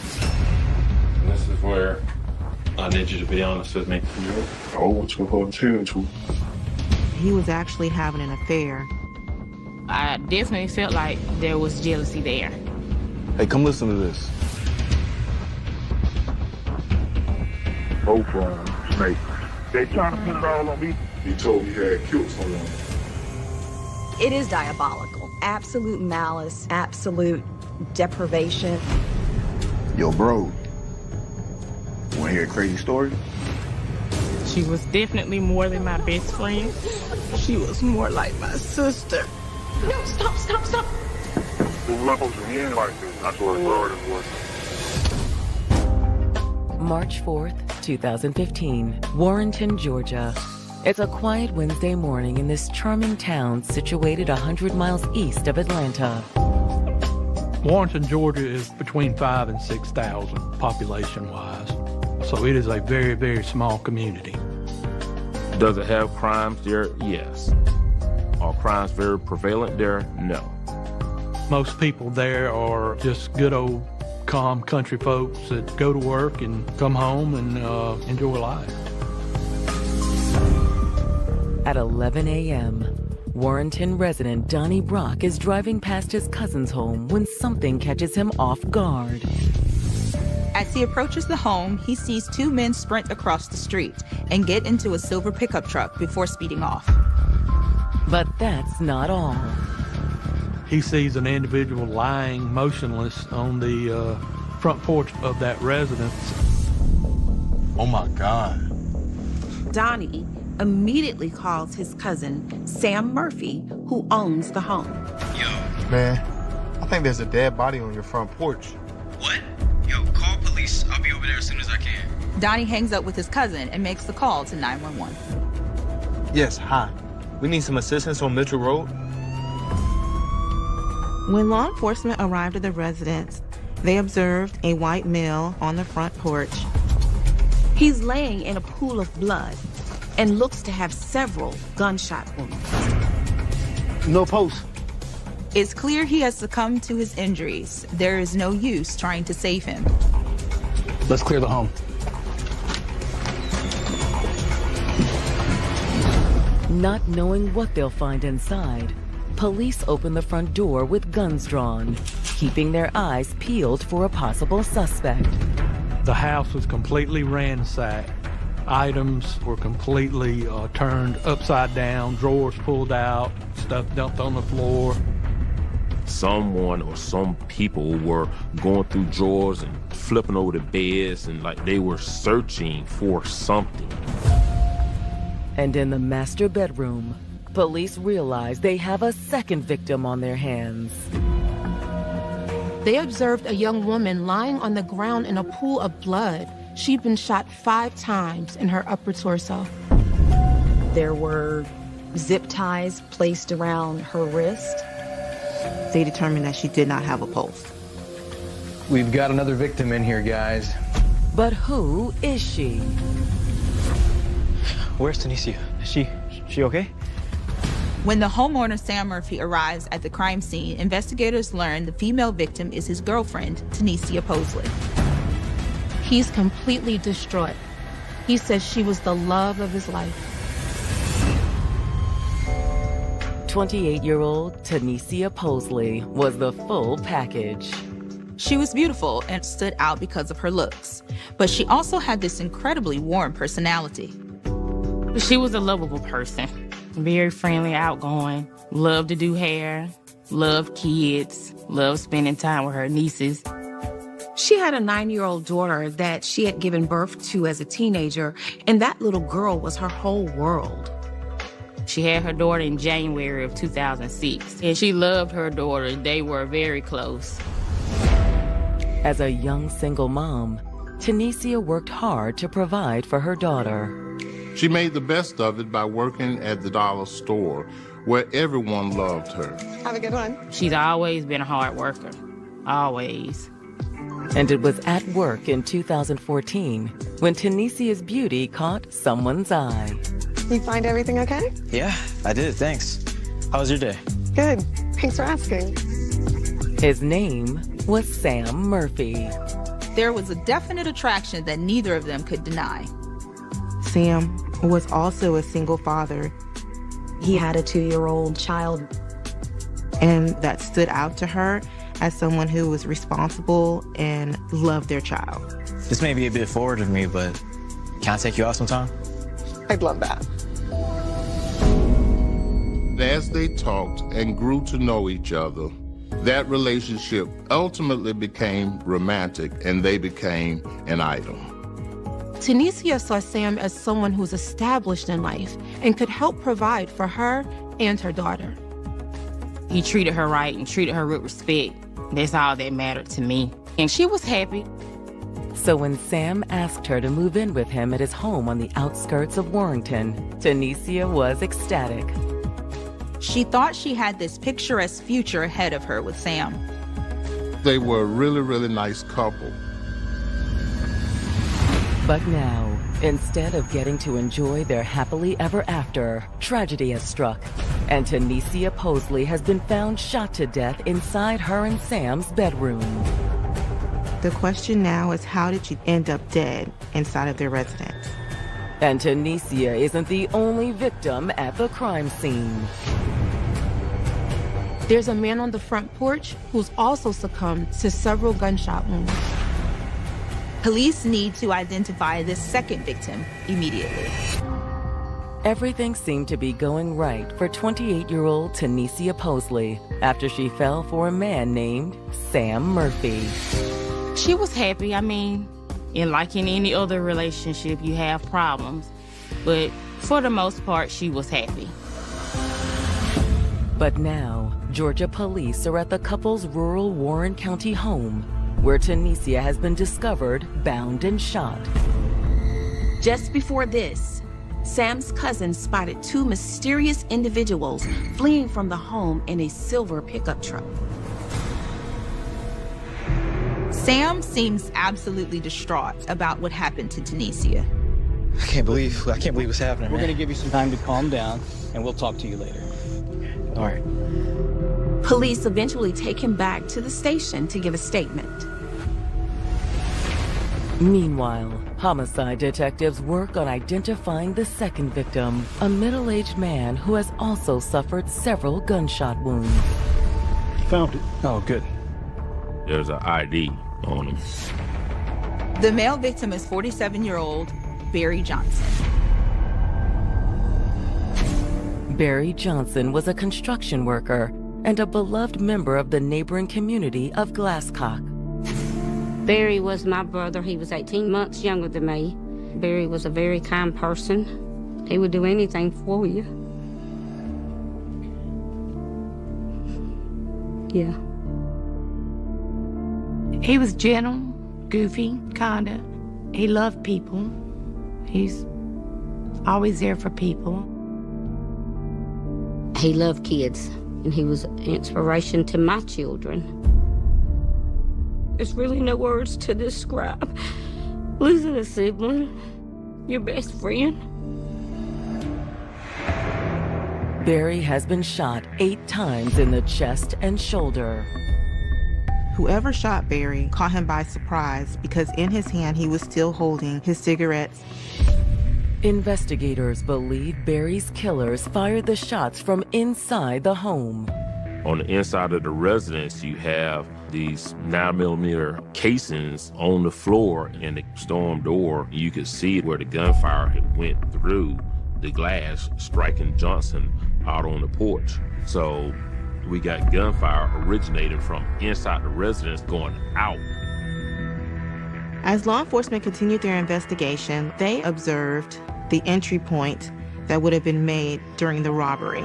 And this is where I need you to be honest with me. He was actually having an affair. I definitely felt like there was jealousy there. Hey, come listen to this. Both of them, Snake. They trying to put it all on me. He told me he had killed someone. It is diabolical. Absolute malice, absolute deprivation. Yo, bro. Wanna hear a crazy story? She was definitely more than my best friend. She was more like my sister. No, stop. We're not supposed to be in like this. I swear to God it was. March 4th, 2015, Warrenton, Georgia. It's a quiet Wednesday morning in this charming town situated 100 miles east of Atlanta. Warrenton, Georgia is between 5,000 and 6,000 population-wise. So it is a very, very small community. Does it have crimes there? Yes. Are crimes very prevalent there? No. Most people there are just good old calm country folks that go to work and come home and enjoy life. At 11 a.m., Warrenton resident Donnie Brock is driving past his cousin's home when something catches him off guard. As he approaches the home, he sees two men sprint across the street and get into a silver pickup truck before speeding off. But that's not all. He sees an individual lying motionless on the front porch of that residence. Oh my God. Donnie immediately calls his cousin, Sam Murphy, who owns the home. Man, I think there's a dead body on your front porch. What? Yo, call police. I'll be over there as soon as I can. Donnie hangs up with his cousin and makes the call to 911. Yes, hi. We need some assistance on Mitchell Road. When law enforcement arrived at the residence, they observed a white male on the front porch. He's laying in a pool of blood and looks to have several gunshot wounds. No pulse. It's clear he has succumbed to his injuries. There is no use trying to save him. Let's clear the home. Not knowing what they'll find inside, police open the front door with guns drawn, keeping their eyes peeled for a possible suspect. The house was completely ransacked. Items were completely turned upside down, drawers pulled out, stuff dumped on the floor. Someone or some people were going through drawers and flipping over the beds and like they were searching for something. And in the master bedroom, police realize they have a second victim on their hands. They observed a young woman lying on the ground in a pool of blood. She'd been shot 5 times in her upper torso. There were zip ties placed around her wrist. They determined that she did not have a pulse. We've got another victim in here, guys. But who is she? Where's Tanisha? Is she okay? When the homeowner, Sam Murphy, arrives at the crime scene, investigators learn the female victim is his girlfriend, Tanisha Posley. He's completely distraught. He says she was the love of his life. 28-year-old Tanisha Posley was the full package. She was beautiful and stood out because of her looks, but she also had this incredibly warm personality. She was a lovable person. Very friendly, outgoing, loved to do hair, loved kids, loved spending time with her nieces. She had a 9-year-old daughter that she had given birth to as a teenager, and that little girl was her whole world. She had her daughter in January of 2006, and she loved her daughter. They were very close. As a young single mom, Tanisha worked hard to provide for her daughter. She made the best of it by working at the dollar store, where everyone loved her. Have a good one. She's always been a hard worker. Always. And it was at work in 2014 when Tanisha's beauty caught someone's eye. You find everything okay? Yeah, I did, thanks. How was your day? Good. Thanks for asking. His name was Sam Murphy. There was a definite attraction that neither of them could deny. Sam was also a single father. He had a 2-year-old child. And that stood out to her as someone who was responsible and loved their child. This may be a bit forward of me, but can I take you out sometime? I'd love that. As they talked and grew to know each other, that relationship ultimately became romantic, and they became an item. Tanisha saw Sam as someone who's established in life and could help provide for her and her daughter. He treated her right and treated her with respect. That's all that mattered to me. And she was happy. So when Sam asked her to move in with him at his home on the outskirts of Warrington, Tanisha was ecstatic. She thought she had this picturesque future ahead of her with Sam. They were a really, really nice couple. But now, instead of getting to enjoy their happily ever after, tragedy has struck, and Tanisha Posley has been found shot to death inside her and Sam's bedroom. The question now is, how did she end up dead inside of their residence? And Tanisha isn't the only victim at the crime scene. There's a man on the front porch who's also succumbed to several gunshot wounds. Police need to identify this second victim immediately. Everything seemed to be going right for 28-year-old Tanisha Posley after she fell for a man named Sam Murphy. She was happy. I mean, like in any other relationship, you have problems. But for the most part, she was happy. But now, Georgia police are at the couple's rural Warren County home, where Tanisha has been discovered bound and shot. Just before this, Sam's cousin spotted 2 mysterious individuals fleeing from the home in a silver pickup truck. Sam seems absolutely distraught about what happened to Tanisha. I can't believe what's happening, We're man. going to give you some time to calm down, and we'll talk to you later. All right. Police eventually take him back to the station to give a statement. Meanwhile, homicide detectives work on identifying the second victim, a middle-aged man who has also suffered several gunshot wounds. Found it. Oh, good. There's an ID on him. The male victim is 47-year-old Barry Johnson. Barry Johnson was a construction worker and a beloved member of the neighboring community of Glasscock. Barry was my brother. He was 18 months younger than me. Barry was a very kind person. He would do anything for you. Yeah. He was gentle, goofy, kinda. He loved people. He's always there for people. He loved kids, and he was an inspiration to my children. There's really no words to describe losing a sibling, your best friend. Barry has been shot 8 times in the chest and shoulder. Whoever shot Barry caught him by surprise because in his hand he was still holding his cigarettes. Investigators believe Barry's killers fired the shots from inside the home. On the inside of the residence, you have these 9mm casings on the floor in the storm door. You could see where the gunfire had went through the glass, striking Johnson out on the porch. So we got gunfire originating from inside the residence going out. As law enforcement continued their investigation, they observed the entry point that would have been made during the robbery.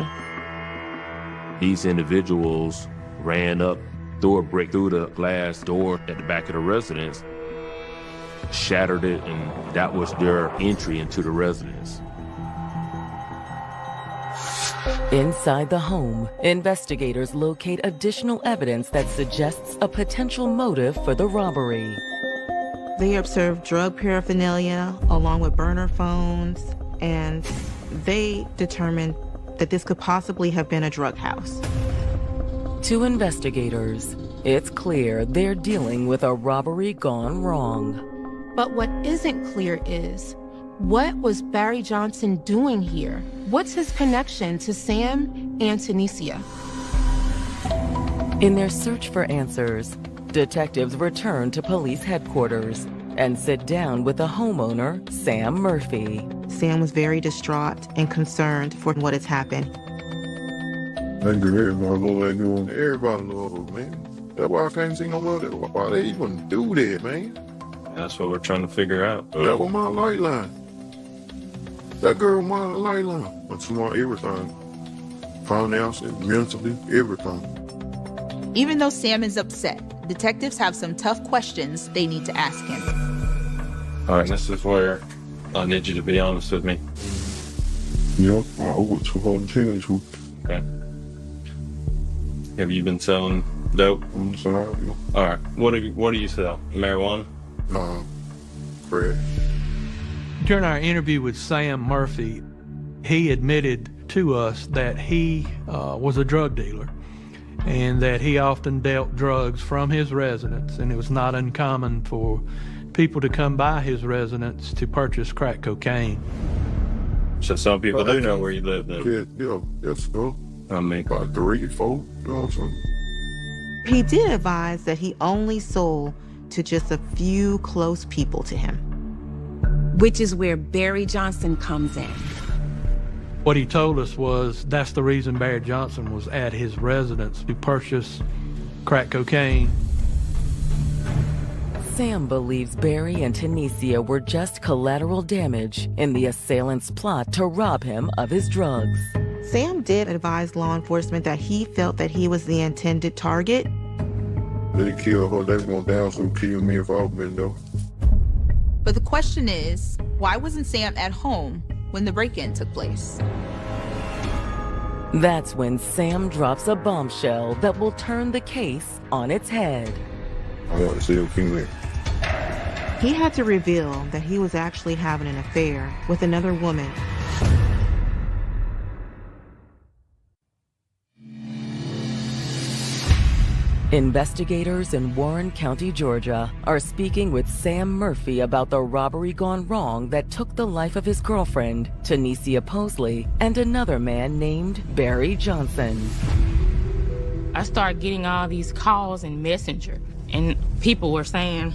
These individuals ran up, threw a brick through the glass door at the back of the residence, shattered it, and that was their entry into the residence. Inside the home, investigators locate additional evidence that suggests a potential motive for the robbery. They observed drug paraphernalia along with burner phones, and they determined that this could possibly have been a drug house. To investigators, it's clear they're dealing with a robbery gone wrong. But what isn't clear is, what was Barry Johnson doing here? What's his connection to Sam and Tanisha? In their search for answers, detectives return to police headquarters and sit down with the homeowner, Sam Murphy. Sam was very distraught and concerned for what has happened. Everybody knows, man. That's why I can't see no love. That's why they even do that, man. That's what we're trying to figure out. That was my lifeline. That girl was my lifeline. But she want everything. Financially, mentally, everything. Even though Sam is upset, detectives have some tough questions they need to ask him. All right, this is where I need you to be honest with me. Yep, I would tell you. Okay. Have you been selling dope? All right. What do you sell? Marijuana? Bread. During our interview with Sam Murphy, he admitted to us that he was a drug dealer and that he often dealt drugs from his residence, and it was not uncommon for people to come by his residence to purchase crack cocaine. So some people do know where you live then? Yeah, yes, so. I mean, about 3, 4, He did advise that he only sold to just a few close people to him. Which is where Barry Johnson comes in. What he told us was that's the reason Barry Johnson was at his residence to purchase crack cocaine. Sam believes Barry and Tanisha were just collateral damage in the assailant's plot to rob him of his drugs. Sam did advise law enforcement that he felt that he was the intended target. They kill her, they were down, so kill me if I've been though. But the question is, why wasn't Sam at home when the break-in took place? That's when Sam drops a bombshell that will turn the case on its head. I want to see a female. He had to reveal that he was actually having an affair with another woman. Investigators in Warren County, Georgia, are speaking with Sam Murphy about the robbery gone wrong that took the life of his girlfriend, Tanisha Posley, and another man named Barry Johnson. I started getting all these calls in Messenger, and people were saying,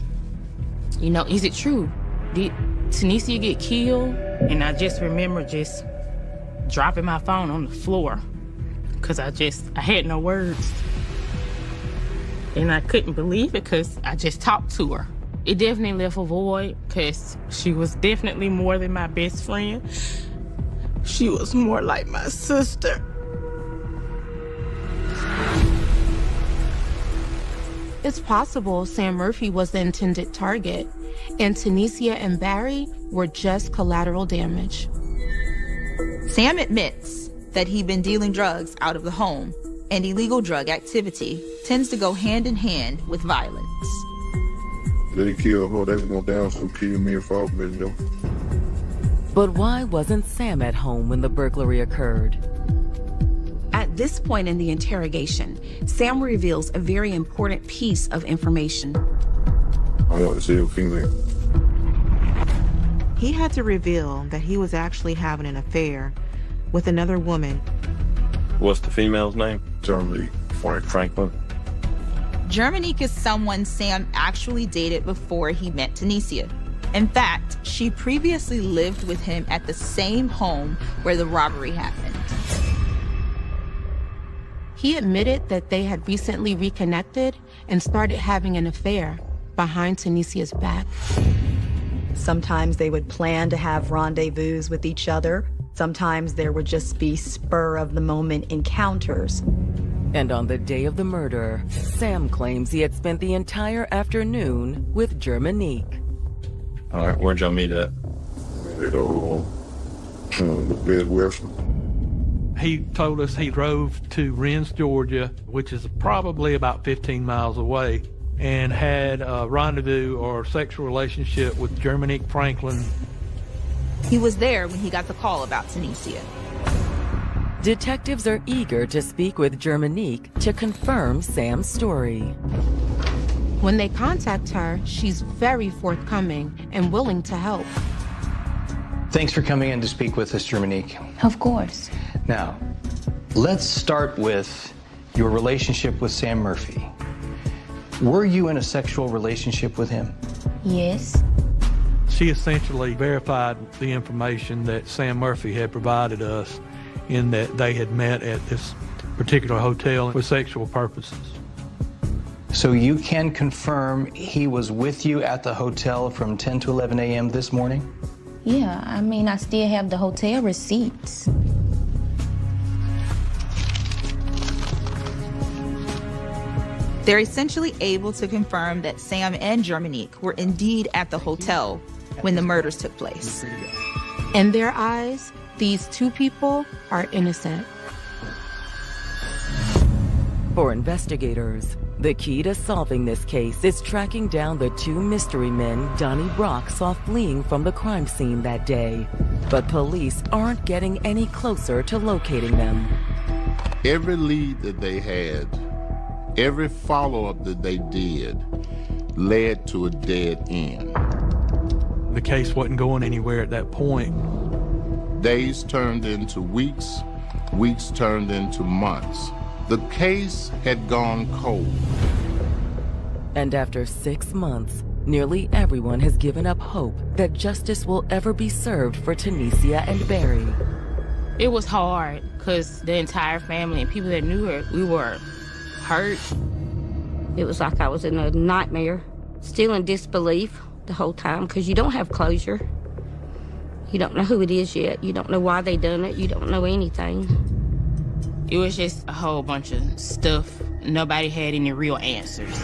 you know, is it true? Did Tanisha get killed? And I just remember just dropping my phone on the floor because I had no words. And I couldn't believe it because I just talked to her. It definitely left a void because she was definitely more than my best friend. She was more like my sister. It's possible Sam Murphy was the intended target, and Tanisha and Barry were just collateral damage. Sam admits that he'd been dealing drugs out of the home, and illegal drug activity tends to go hand in hand with violence. They kill her, they were down, so kill me if I've been though. But why wasn't Sam at home when the burglary occurred? At this point in the interrogation, Sam reveals a very important piece of information. I want to see a female. He had to reveal that he was actually having an affair with another woman. What's the female's name? Germany. Franklin. Germanique is someone Sam actually dated before he met Tanisha. In fact, she previously lived with him at the same home where the robbery happened. He admitted that they had recently reconnected and started having an affair behind Tanisha's back. Sometimes they would plan to have rendezvous with each other. Sometimes there would just be spur-of-the-moment encounters. And on the day of the murder, Sam claims he had spent the entire afternoon with Germanique. All right, where'd y'all meet at? The Midwest. He told us he drove to Rennes, Georgia, which is probably about 15 miles away, and had a rendezvous or sexual relationship with Germanique Franklin. He was there when he got the call about Tanisha. Detectives are eager to speak with Germanique to confirm Sam's story. When they contact her, she's very forthcoming and willing to help. Thanks for coming in to speak with us, Germanique. Of course. Now, let's start with your relationship with Sam Murphy. Were you in a sexual relationship with him? Yes. She essentially verified the information that Sam Murphy had provided us in that they had met at this particular hotel for sexual purposes. So you can confirm he was with you at the hotel from 10 to 11 a.m. this morning? Yeah, I mean, I still have the hotel receipts. They're essentially able to confirm that Sam and Germanique were indeed at the hotel when the murders took place. In their eyes, these two people are innocent. For investigators, the key to solving this case is tracking down the two mystery men Donnie Brock saw fleeing from the crime scene that day. But police aren't getting any closer to locating them. Every lead that they had, every follow-up that they did, led to a dead end. The case wasn't going anywhere at that point. Days turned into weeks, weeks turned into months. The case had gone cold. And after 6 months, nearly everyone has given up hope that justice will ever be served for Tanisha and Barry. It was hard because the entire family and people that knew her, we were hurt. It was like I was in a nightmare, still in disbelief the whole time because you don't have closure. You don't know who it is yet. You don't know why they done it. You don't know anything. It was just a whole bunch of stuff. Nobody had any real answers.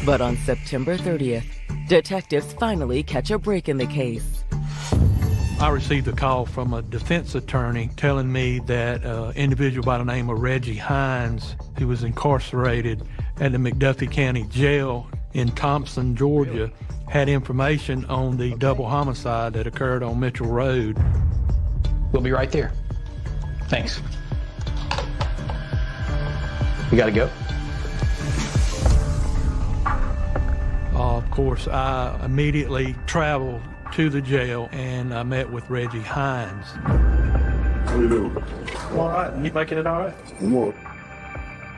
But on September 30th, detectives finally catch a break in the case. I received a call from a defense attorney telling me that an individual by the name of Reggie Hines, who was incarcerated at the McDuffie County Jail in Thompson, Georgia, had information on the double homicide that occurred on Mitchell Road. We'll be right there. Thanks. We gotta go. Of course, I immediately traveled to the jail and I met with Reggie Hines. How you doing? All right. You making it all right? What?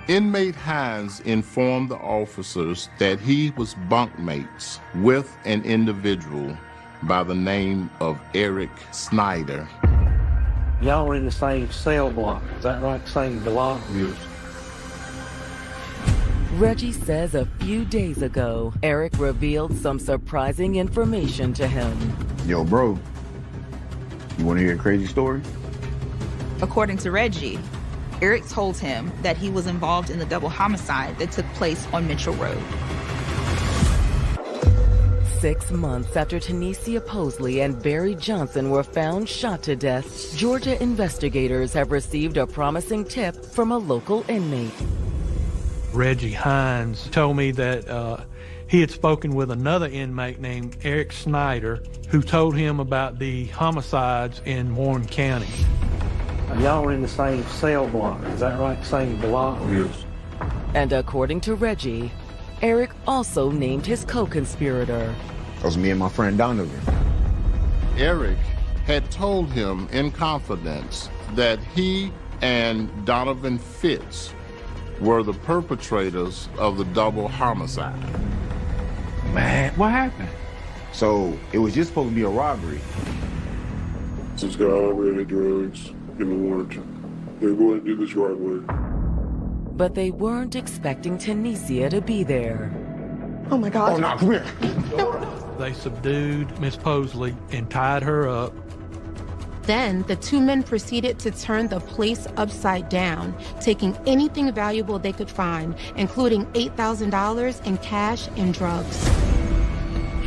Inmate Hines informed the officers that he was bunkmates with an individual by the name of Eric Snyder. Y'all were in the same cell block, is that right? Same block? Yes. Reggie says a few days ago, Eric revealed some surprising information to him. Yo, bro, you want to hear a crazy story? According to Reggie, Eric told him that he was involved in the double homicide that took place on Mitchell Road. 6 months after Tanisha Posley and Barry Johnson were found shot to death, Georgia investigators have received a promising tip from a local inmate. Reggie Hines told me that he had spoken with another inmate named Eric Snyder, who told him about the homicides in Warren County. Y'all were in the same cell block, is that right? Same block? Yes. And according to Reggie, Eric also named his co-conspirator. That was me and my friend Donovan. Eric had told him in confidence that he and Donovan Fitz were the perpetrators of the double homicide. Man, what happened? So it was just supposed to be a robbery. This guy already had drugs in the warrant. They're going to do this right away. But they weren't expecting Tanisha to be there. Oh my God. Oh, no, come here. They subdued Miss Posley and tied her up. Then the two men proceeded to turn the place upside down, taking anything valuable they could find, including $8,000 in cash and drugs.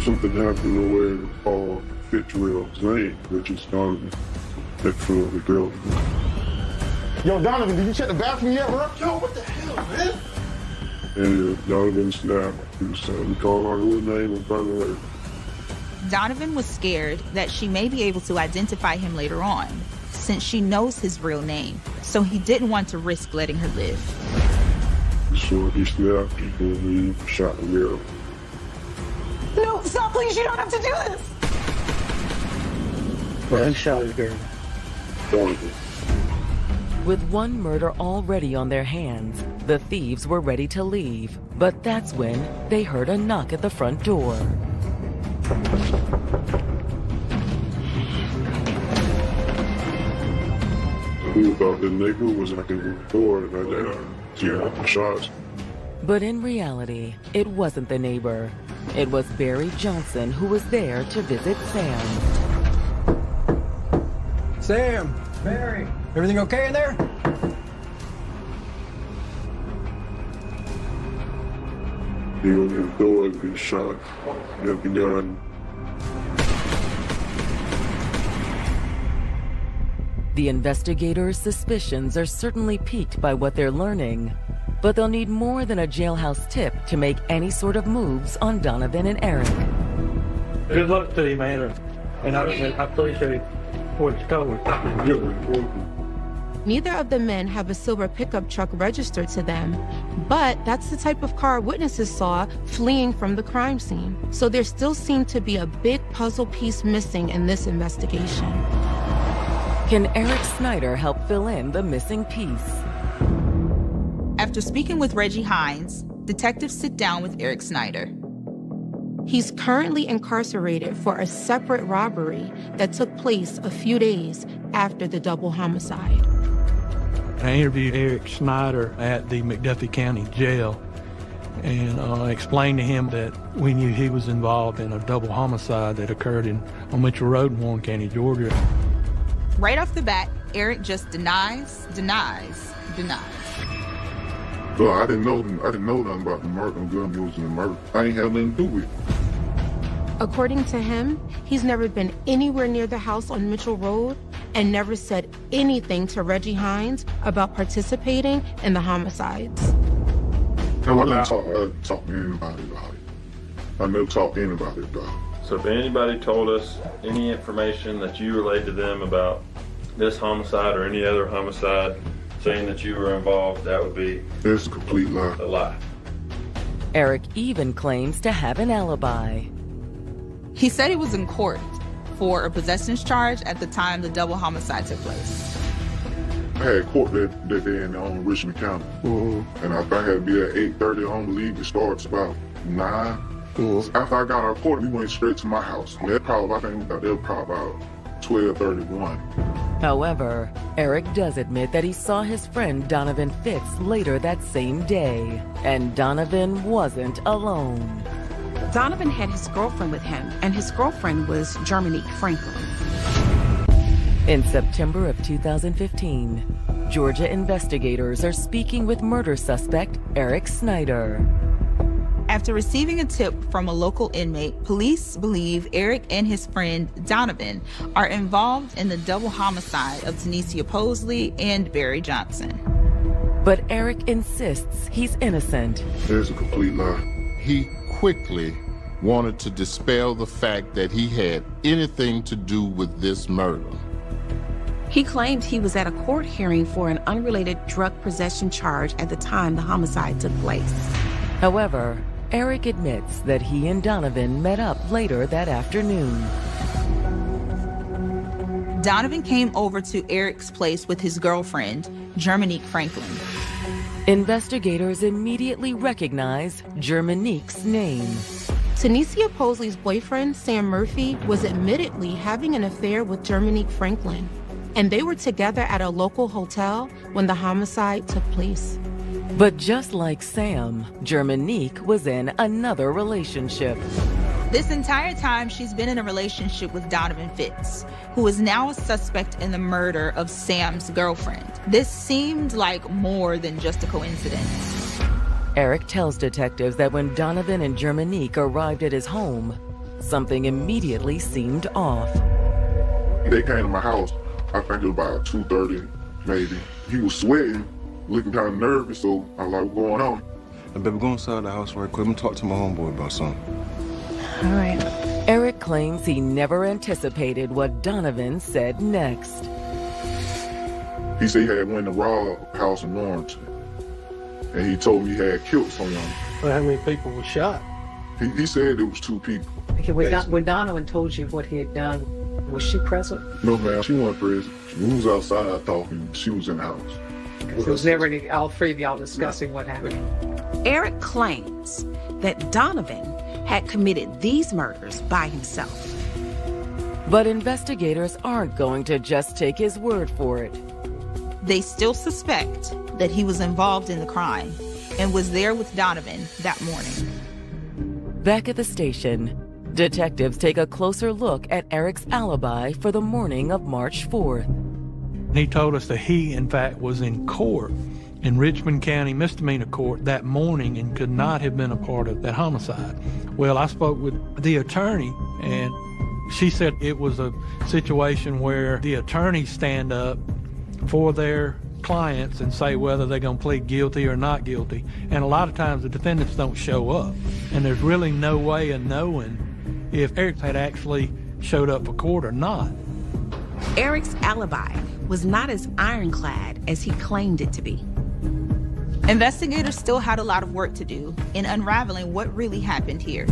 Something happened where Fitzgerald's name, which is Donovan, next to the girl. Yo, Donovan, did you check the bathroom yet, bro? Yo, what the hell, man? And Donovan snapped. We called our real name and found her. Donovan was scared that she may be able to identify him later on. since she knows his real name, so he didn't want to risk letting her live. So he's there, people leave, shot the mirror. No, stop, please. You don't have to do this. Well, who shot his girl? With one murder already on their hands, the thieves were ready to leave. But that's when they heard a knock at the front door. Who thought the nigga was like in the door and yeah, shots. But in reality, it wasn't the neighbor. It was Barry Johnson who was there to visit Sam. Sam, Barry, everything okay in there? He opened the door and been shot. Never done. The investigators' suspicions are certainly piqued by what they're learning, but they'll need more than a jailhouse tip to make any sort of moves on Donovan and Eric. Good luck to you, man. And I appreciate what you told me. Neither of the men have a silver pickup truck registered to them, but that's the type of car witnesses saw fleeing from the crime scene. So there still seemed to be a big puzzle piece missing in this investigation. Can Eric Snyder help fill in the missing piece? After speaking with Reggie Hines, detectives sit down with Eric Snyder. He's currently incarcerated for a separate robbery that took place a few days after the double homicide. I interviewed Eric Snyder at the McDuffie County Jail and explained to him that we knew he was involved in a double homicide that occurred on Mitchell Road in Warren County, Georgia. Right off the bat, Eric just denies. So I didn't know nothing about the murder. Gun using the murder. I ain't had nothing to do with it. According to him, he's never been anywhere near the house on Mitchell Road and never said anything to Reggie Hines about participating in the homicides. I didn't talk to anybody about it. I never talked to anybody about it. So if anybody told us any information that you relayed to them about this homicide or any other homicide, saying that you were involved, that would be... It's a complete lie. A lie. Eric even claims to have an alibi. He said he was in court for a possessions charge at the time the double homicide took place. I had court that day in Richmond County. And I think I had to be at 8:30. I don't believe it starts about 9. After I got our court, we went straight to my house. And that probably, I think we got there probably about 12:31. However, Eric does admit that he saw his friend Donovan Fitz later that same day, and Donovan wasn't alone. Donovan had his girlfriend with him, and his girlfriend was Germanique Franklin. In September of 2015, Georgia investigators are speaking with murder suspect Eric Snyder. After receiving a tip from a local inmate, police believe Eric and his friend Donovan are involved in the double homicide of Tanisha Posley and Barry Johnson. But Eric insists he's innocent. It's a complete lie. He quickly wanted to dispel the fact that he had anything to do with this murder. He claimed he was at a court hearing for an unrelated drug possession charge at the time the homicide took place. However, Eric admits that he and Donovan met up later that afternoon. Donovan came over to Eric's place with his girlfriend, Germanique Franklin. Investigators immediately recognize Germanique's name. Tanisha Posley's boyfriend, Sam Murphy, was admittedly having an affair with Germanique Franklin, and they were together at a local hotel when the homicide took place. But just like Sam, Germanique was in another relationship. This entire time, she's been in a relationship with Donovan Fitz, who is now a suspect in the murder of Sam's girlfriend. This seemed like more than just a coincidence. Eric tells detectives that when Donovan and Germanique arrived at his home, something immediately seemed off. They came to my house, I think it was about 2:30, maybe. He was sweating, looking kind of nervous, so I was like, what's going on? I better go inside the house right quick. I'm gonna talk to my homeboy about something. All right. Eric claims he never anticipated what Donovan said next. He said he had went to rob a house in Warrenton. And he told me he had killed someone. Well, how many people were shot? He said it was 2 people. Okay, when Donovan told you what he had done, was she present? No, ma'am, she wasn't present. We was outside talking. She was in the house. So it was never all 3 of y'all discussing what happened. Eric claims that Donovan had committed these murders by himself. But investigators aren't going to just take his word for it. They still suspect that he was involved in the crime and was there with Donovan that morning. Back at the station, detectives take a closer look at Eric's alibi for the morning of March 4th. He told us that he, in fact, was in court in Richmond County Misdemeanor Court that morning and could not have been a part of that homicide. Well, I spoke with the attorney, and she said it was a situation where the attorneys stand up for their clients and say whether they're going to plead guilty or not guilty. And a lot of times the defendants don't show up. And there's really no way of knowing if Eric had actually showed up for court or not. Eric's alibi was not as ironclad as he claimed it to be. Investigators still had a lot of work to do in unraveling what really happened here.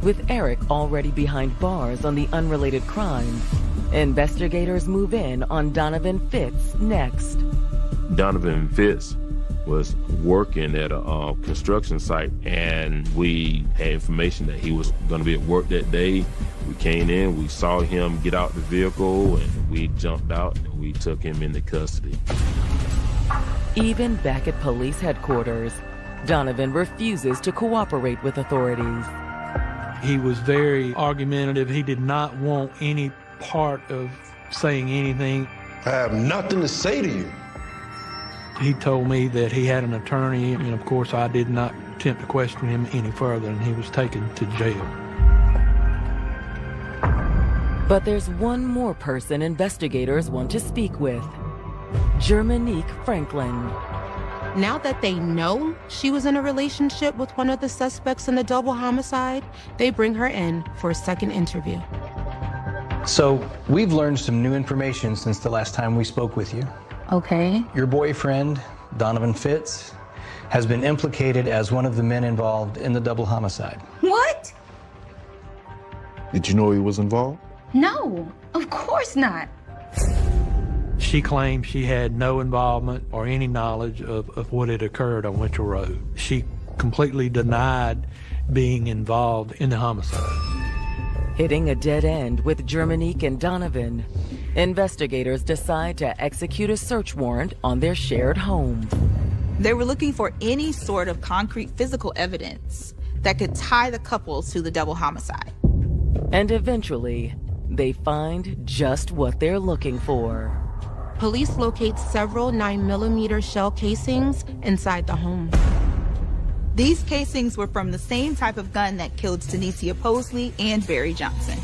With Eric already behind bars on the unrelated crime, investigators move in on Donovan Fitz next. Donovan Fitz was working at a construction site, and we had information that he was going to be at work that day. We came in, we saw him get out the vehicle, and we jumped out and we took him into custody. Even back at police headquarters, Donovan refuses to cooperate with authorities. He was very argumentative. He did not want any part of saying anything. I have nothing to say to you. He told me that he had an attorney, and of course I did not attempt to question him any further, and he was taken to jail. But there's one more person investigators want to speak with. Germanique Franklin. Now that they know she was in a relationship with one of the suspects in the double homicide, they bring her in for a second interview. So, we've learned some new information since the last time we spoke with you. Okay. Your boyfriend, Donovan Fitz, has been implicated as one of the men involved in the double homicide. What? Did you know he was involved? No, of course not. She claimed she had no involvement or any knowledge of what had occurred on Winter Road. She completely denied being involved in the homicide. Hitting a dead end with Germanique and Donovan, investigators decide to execute a search warrant on their shared home. They were looking for any sort of concrete physical evidence that could tie the couple to the double homicide. And eventually, they find just what they're looking for. Police locate several 9mm shell casings inside the home. These casings were from the same type of gun that killed Tanisha Posley and Barry Johnson.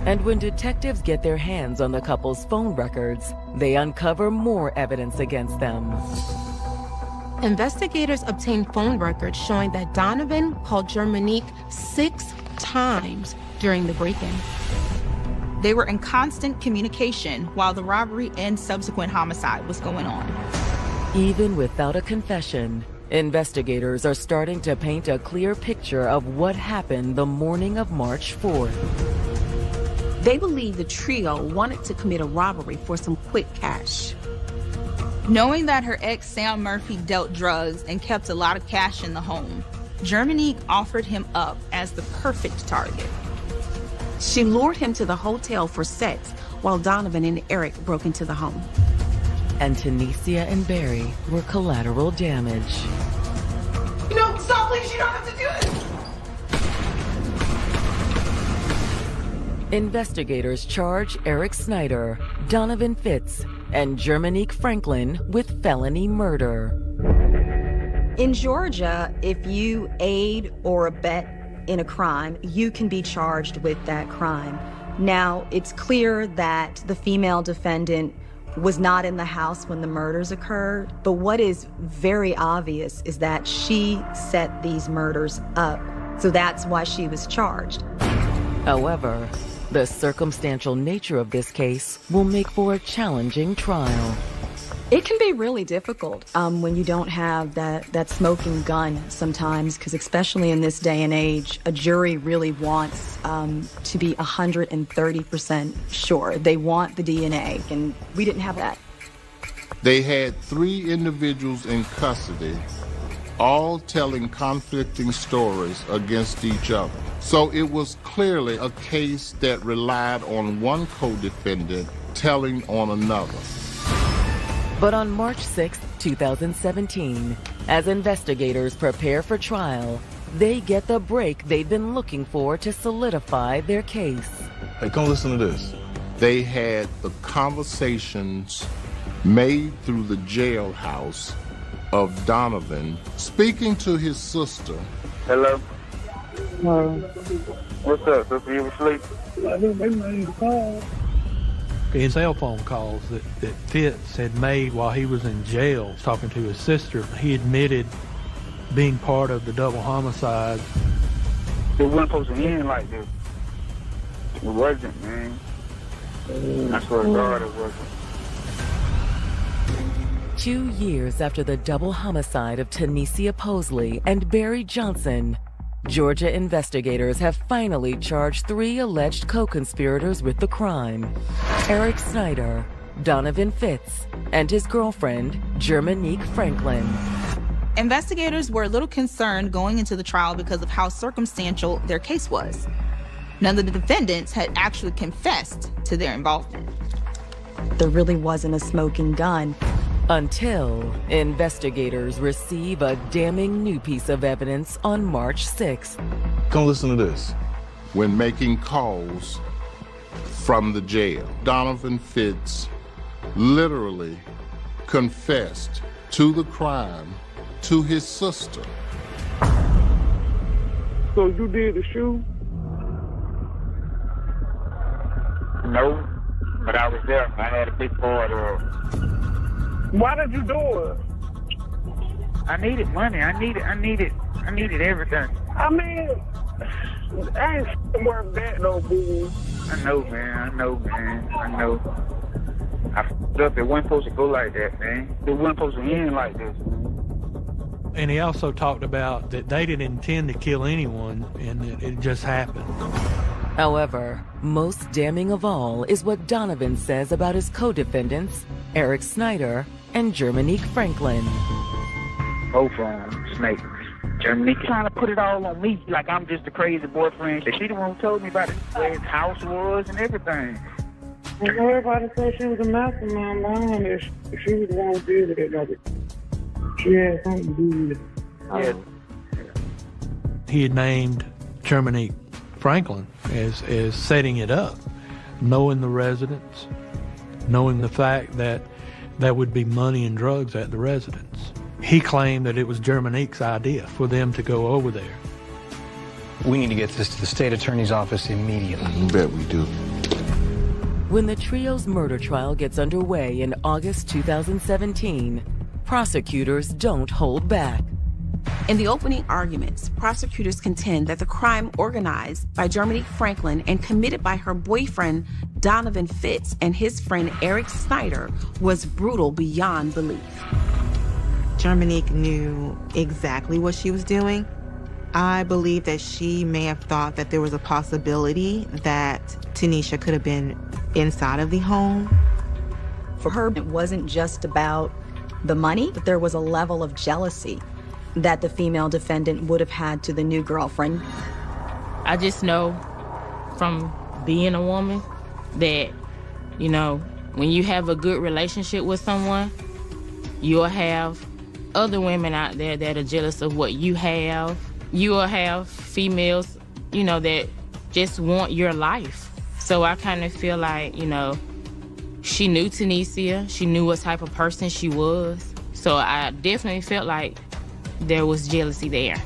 And when detectives get their hands on the couple's phone records, they uncover more evidence against them. Investigators obtain phone records showing that Donovan called Germanique 6 times during the break-in. They were in constant communication while the robbery and subsequent homicide was going on. Even without a confession, investigators are starting to paint a clear picture of what happened the morning of March 4th. They believe the trio wanted to commit a robbery for some quick cash. Knowing that her ex, Sam Murphy, dealt drugs and kept a lot of cash in the home, Germanique offered him up as the perfect target. She lured him to the hotel for sex while Donovan and Eric broke into the home. And Tanisha and Barry were collateral damage. No, stop, please, you don't have to do it! Investigators charge Eric Snyder, Donovan Fitz, and Germanique Franklin with felony murder. In Georgia, if you aid or abet in a crime, you can be charged with that crime. Now, it's clear that the female defendant was not in the house when the murders occurred, but what is very obvious is that she set these murders up. So that's why she was charged. However, The circumstantial nature of this case will make for a challenging trial. It can be really difficult when you don't have that smoking gun sometimes, because especially in this day and age, a jury really wants to be 130% sure. They want the DNA, and we didn't have that. They had 3 individuals in custody, all telling conflicting stories against each other. So it was clearly a case that relied on one co-defendant telling on another. But on March 6, 2017, as investigators prepare for trial, they get the break they've been looking for to solidify their case. Hey, come listen to this. They had the conversations made through the jailhouse of Donovan speaking to his sister. Hello? What's up, sister? You asleep? His cell phone calls that Fitz had made while he was in jail talking to his sister, he admitted being part of the double homicide. It wasn't supposed to end like this. It wasn't, man. I swear to God it wasn't. 2 years after the double homicide of Tanisha Posley and Barry Johnson, Georgia investigators have finally charged 3 alleged co-conspirators with the crime: Eric Snyder, Donovan Fitz, and his girlfriend, Germanique Franklin. Investigators were a little concerned going into the trial because of how circumstantial their case was. None of the defendants had actually confessed to their involvement. There really wasn't a smoking gun. Until investigators receive a damning new piece of evidence on March 6th. Come listen to this. When making calls from the jail, Donovan Fitz literally confessed to the crime to his sister. So you did the shoe? No, but I was there. I had a big part of it. Why did you do it? I needed money. I needed everything. I mean, I ain't worth that no boo. I know, man. I know. I f***ed up. It wasn't supposed to go like that, man. It wasn't supposed to end like this, man. And he also talked about that they didn't intend to kill anyone and that it just happened. However, most damning of all is what Donovan says about his co-defendants, Eric Snyder and Germanique Franklin. Both of them snakes. Germanique trying to put it all on me, like I'm just a crazy boyfriend. She the one who told me about it, where his house was and everything. And everybody said she was a mastermind behind it. She was the one who did it, like she had something to do with it. Yeah. He had named Germanique Franklin as setting it up, knowing the residence, knowing the fact that there would be money and drugs at the residence. He claimed that it was Germanique's idea for them to go over there. We need to get this to the state attorney's office immediately. You bet we do. When the trio's murder trial gets underway in August 2017, prosecutors don't hold back. In the opening arguments, prosecutors contend that the crime organized by Germanique Franklin and committed by her boyfriend, Donovan Fitz, and his friend, Eric Snyder, was brutal beyond belief. Germanique knew exactly what she was doing. I believe that she may have thought that there was a possibility that Tanisha could have been inside of the home. For her, it wasn't just about the money, but there was a level of jealousy that the female defendant would have had to the new girlfriend. I just know from being a woman that, you know, when you have a good relationship with someone, you'll have other women out there that are jealous of what you have. You will have females, you know, that just want your life. So I kind of feel like, you know, she knew Tanisha. She knew what type of person she was. So I definitely felt like there was jealousy there.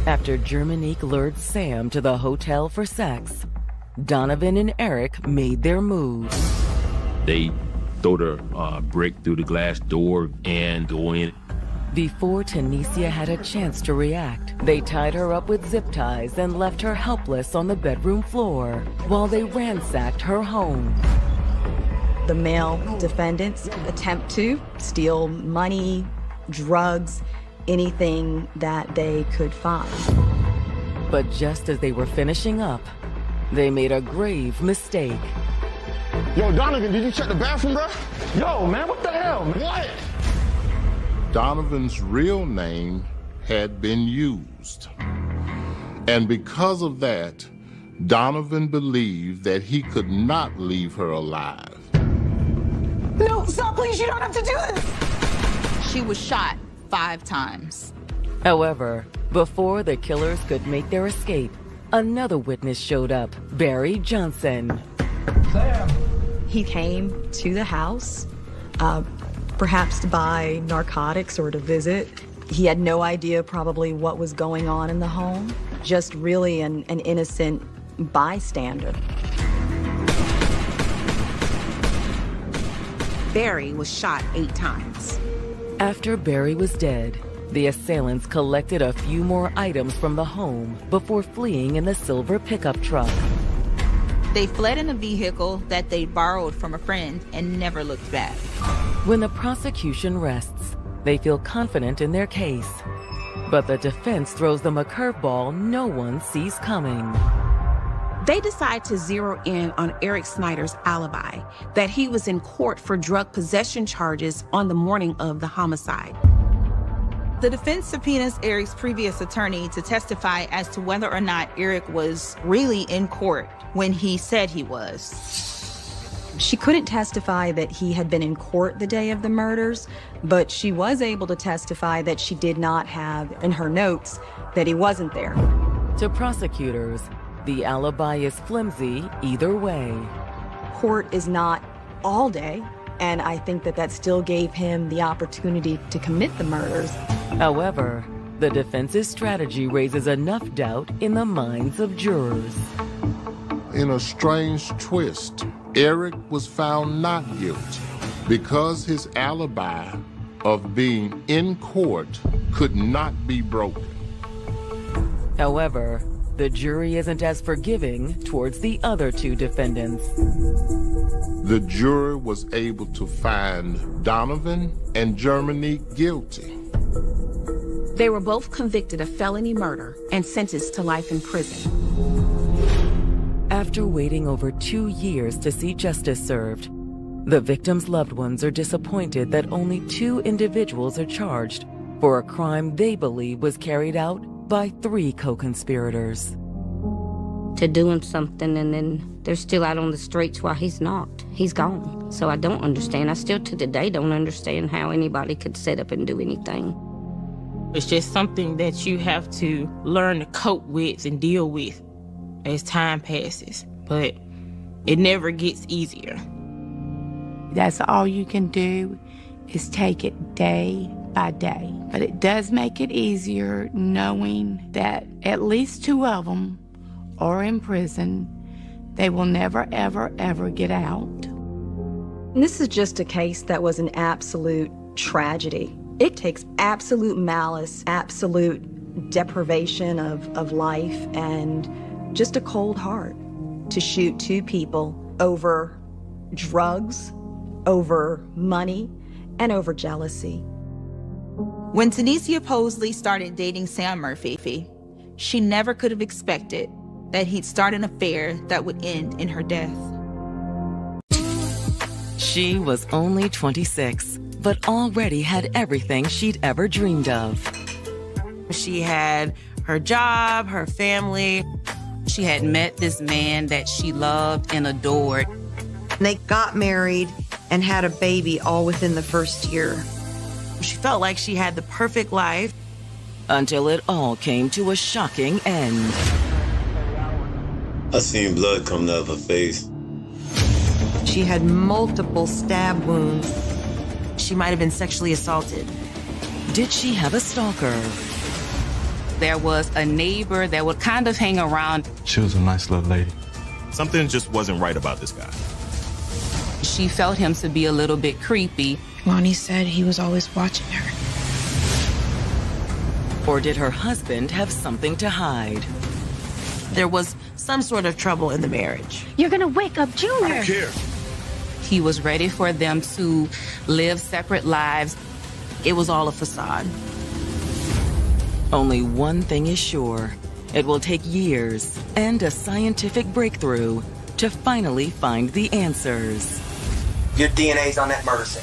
After Germanique lured Sam to the hotel for sex, Donovan and Eric made their move. They throw the brick through the glass door and go in. Before Tunisia had a chance to react, they tied her up with zip ties and left her helpless on the bedroom floor while they ransacked her home. The male defendants attempt to steal money, drugs, anything that they could find. But just as they were finishing up, they made a grave mistake. Yo, Donovan, did you check the bathroom, bro? Yo, man, what the hell, man? What? Donovan's real name had been used. And because of that, Donovan believed that he could not leave her alive. No, stop, please, you don't have to do this. She was shot 5 times. However, before the killers could make their escape, another witness showed up, Barry Johnson. He came to the house, perhaps to buy narcotics or to visit. He had no idea probably what was going on in the home, just really an innocent bystander. Barry was shot 8 times. After Barry was dead, the assailants collected a few more items from the home before fleeing in the silver pickup truck. They fled in a vehicle that they borrowed from a friend and never looked back. When the prosecution rests, they feel confident in their case. But the defense throws them a curveball no one sees coming. They decide to zero in on Eric Snyder's alibi, that he was in court for drug possession charges on the morning of the homicide. The defense subpoenas Eric's previous attorney to testify as to whether or not Eric was really in court when he said he was. She couldn't testify that he had been in court the day of the murders, but she was able to testify that she did not have in her notes that he wasn't there. To prosecutors, the alibi is flimsy either way. Court is not all day, and I think that still gave him the opportunity to commit the murders. However, the defense's strategy raises enough doubt in the minds of jurors. In a strange twist, Eric was found not guilty because his alibi of being in court could not be broken. However, the jury isn't as forgiving towards the other 2 defendants. The jury was able to find Donovan and Germany guilty. They were both convicted of felony murder and sentenced to life in prison. After waiting over 2 years to see justice served, the victims' loved ones are disappointed that only 2 individuals are charged for a crime they believe was carried out by 3 co-conspirators. To doing something and then they're still out on the streets while he's not. He's gone. So I don't understand. I still to today don't understand how anybody could set up and do anything. It's just something that you have to learn to cope with and deal with as time passes, but it never gets easier. That's all you can do is take it day by day. But it does make it easier knowing that at least 2 of them are in prison. They will never, ever, ever get out. And this is just a case that was an absolute tragedy. It takes absolute malice, absolute deprivation of life, and just a cold heart to shoot 2 people over drugs, over money, and over jealousy. When Tunisia Posley started dating Sam Murphy, she never could have expected that he'd start an affair that would end in her death. She was only 26, but already had everything she'd ever dreamed of. She had her job, her family. She had met this man that she loved and adored. They got married and had a baby all within the first year. She felt like she had the perfect life. Until it all came to a shocking end. I seen blood coming out of her face. She had multiple stab wounds. She might have been sexually assaulted. Did she have a stalker? There was a neighbor that would kind of hang around. She was a nice little lady. Something just wasn't right about this guy. She felt him to be a little bit creepy. Lonnie said he was always watching her. Or did her husband have something to hide? There was some sort of trouble in the marriage. You're gonna wake up Junior. I don't care. He was ready for them to live separate lives. It was all a facade. Only one thing is sure. It will take years and a scientific breakthrough to finally find the answers. Your DNA's on that murder scene.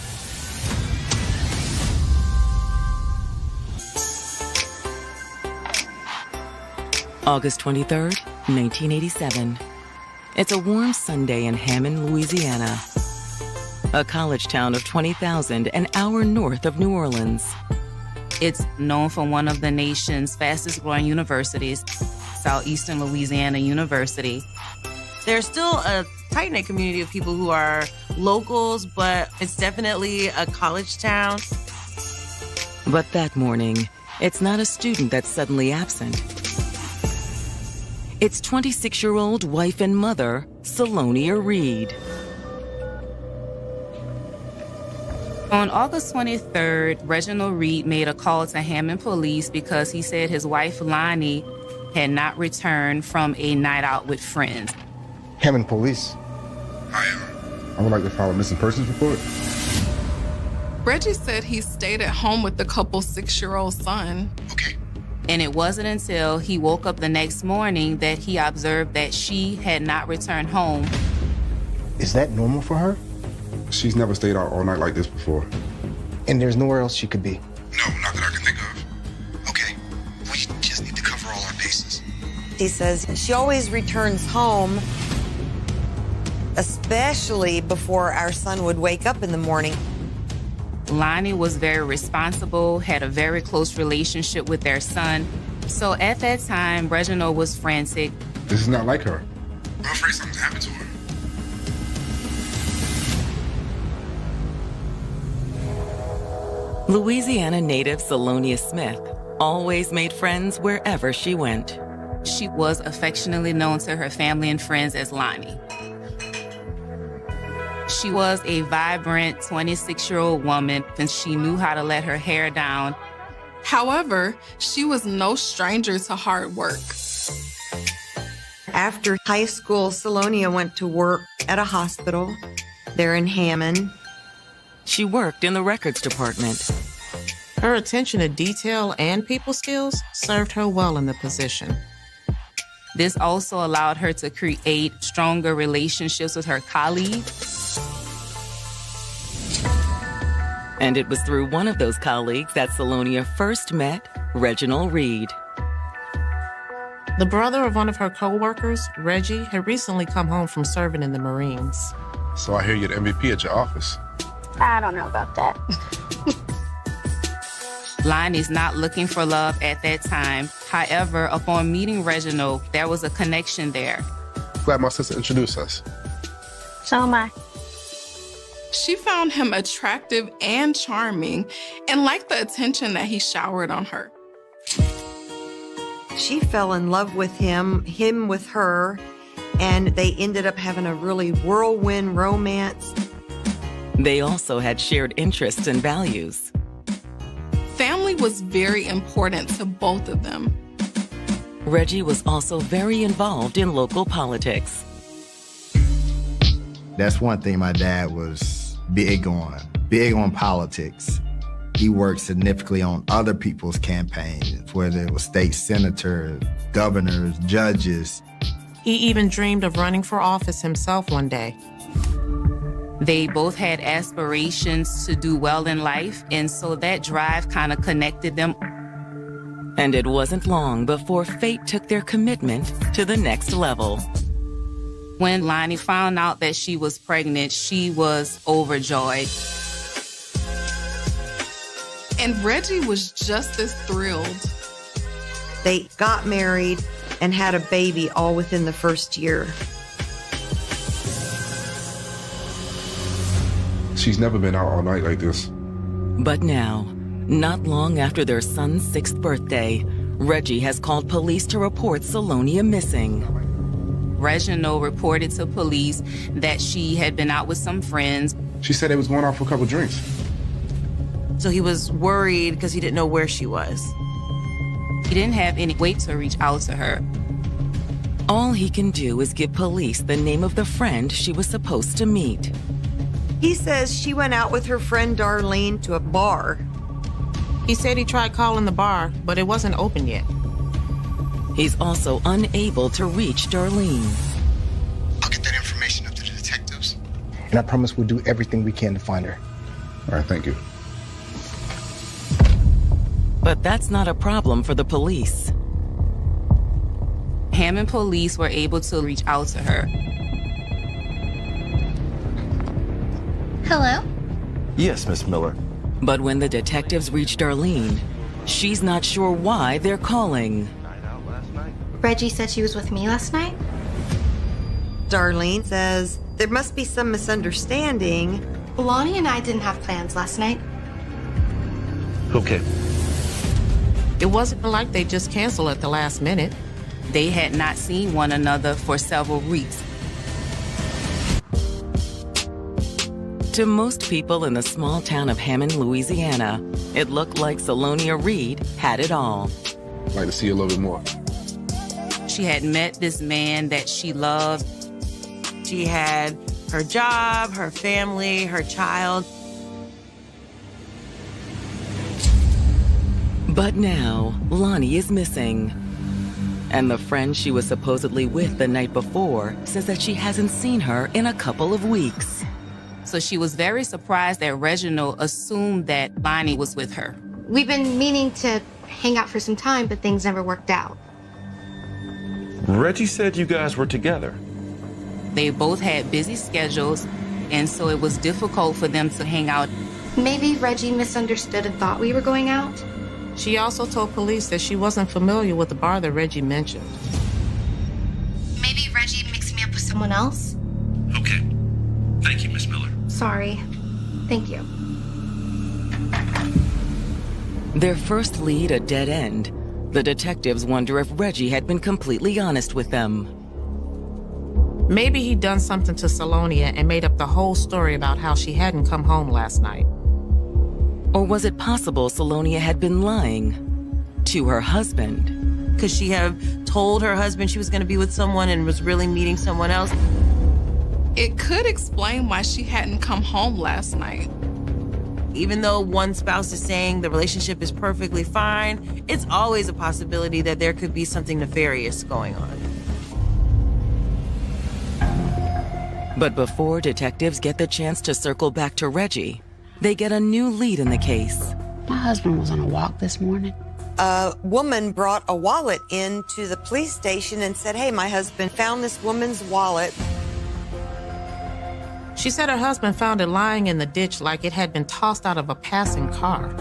August 23rd, 1987. It's a warm Sunday in Hammond, Louisiana, a college town of 20,000 an hour north of New Orleans. It's known for one of the nation's fastest growing universities, Southeastern Louisiana University. There's still a tight-knit community of people who are locals, but it's definitely a college town. But that morning, it's not a student that's suddenly absent. It's 26-year-old wife and mother, Salonia Reed. On August 23rd, Reginald Reed made a call to Hammond police because he said his wife, Lonnie, had not returned from a night out with friends. Hammond police. I would like to file a missing persons report. Reggie said he stayed at home with the couple's 6-year-old son. And it wasn't until he woke up the next morning that he observed that she had not returned home. Is that normal for her? She's never stayed out all night like this before. And there's nowhere else she could be? No, not that I can think of. Okay, we just need to cover all our bases. He says she always returns home, especially before our son would wake up in the morning. Lonnie was very responsible, had a very close relationship with their son. So at that time, Reginald was frantic. This is not like her. I'm afraid something's happened to her. Louisiana native Salonia Smith always made friends wherever she went. She was affectionately known to her family and friends as Lonnie. She was a vibrant 26-year-old woman, and she knew how to let her hair down. However, she was no stranger to hard work. After high school, Salonia went to work at a hospital there in Hammond. She worked in the records department. Her attention to detail and people skills served her well in the position. This also allowed her to create stronger relationships with her colleagues. And it was through one of those colleagues that Salonia first met Reginald Reed. The brother of one of her co-workers, Reggie, had recently come home from serving in the Marines. So I hear you're the MVP at your office. I don't know about that. Lonnie's not looking for love at that time. However, upon meeting Reginald, there was a connection there. Glad my sister introduced us. So am I. She found him attractive and charming and liked the attention that he showered on her. She fell in love with him with her, and they ended up having a really whirlwind romance. They also had shared interests and values. Family was very important to both of them. Reggie was also very involved in local politics. That's one thing my dad was big on politics. He worked significantly on other people's campaigns, whether it was state senators, governors, judges. He even dreamed of running for office himself one day. They both had aspirations to do well in life, and so that drive kind of connected them. And it wasn't long before fate took their commitment to the next level. When Lonnie found out that she was pregnant, she was overjoyed. And Reggie was just as thrilled. They got married and had a baby all within the first year. She's never been out all night like this. But now, not long after their son's 6th birthday, Reggie has called police to report Salonia missing. Reginald reported to police that she had been out with some friends. She said they was going out for a couple drinks. So he was worried because he didn't know where she was. He didn't have any way to reach out to her. All he can do is give police the name of the friend she was supposed to meet. He says she went out with her friend Darlene to a bar. He said he tried calling the bar, but it wasn't open yet. He's also unable to reach Darlene. I'll get that information up to the detectives. And I promise we'll do everything we can to find her. All right, thank you. But that's not a problem for the police. Hammond police were able to reach out to her. Hello? Yes, Miss Miller. But when the detectives reach Darlene, she's not sure why they're calling. Reggie said she was with me last night? Darlene says there must be some misunderstanding. Lonnie and I didn't have plans last night. Okay. It wasn't like they just canceled at the last minute. They had not seen one another for several weeks. To most people in the small town of Hammond, Louisiana, it looked like Salonia Reed had it all. I'd like to see a little bit more. She had met this man that she loved. She had her job, her family, her child. But now, Lonnie is missing. And the friend she was supposedly with the night before says that she hasn't seen her in a couple of weeks. So she was very surprised that Reginald assumed that Lonnie was with her. We've been meaning to hang out for some time, but things never worked out. Reggie said you guys were together. They both had busy schedules, and so it was difficult for them to hang out. Maybe Reggie misunderstood and thought we were going out? She also told police that she wasn't familiar with the bar that Reggie mentioned. Maybe Reggie mixed me up with someone else? Okay. Thank you, Miss Miller. Sorry. Thank you. Their first lead a dead end. The detectives wonder if Reggie had been completely honest with them. Maybe he'd done something to Salonia and made up the whole story about how she hadn't come home last night. Or was it possible Salonia had been lying to her husband? Could she have told her husband she was going to be with someone and was really meeting someone else? It could explain why she hadn't come home last night. Even though one spouse is saying the relationship is perfectly fine, it's always a possibility that there could be something nefarious going on. But before detectives get the chance to circle back to Reggie, they get a new lead in the case. My husband was on a walk this morning. A woman brought a wallet into the police station and said, "Hey, my husband found this woman's wallet." She said her husband found it lying in the ditch like it had been tossed out of a passing car.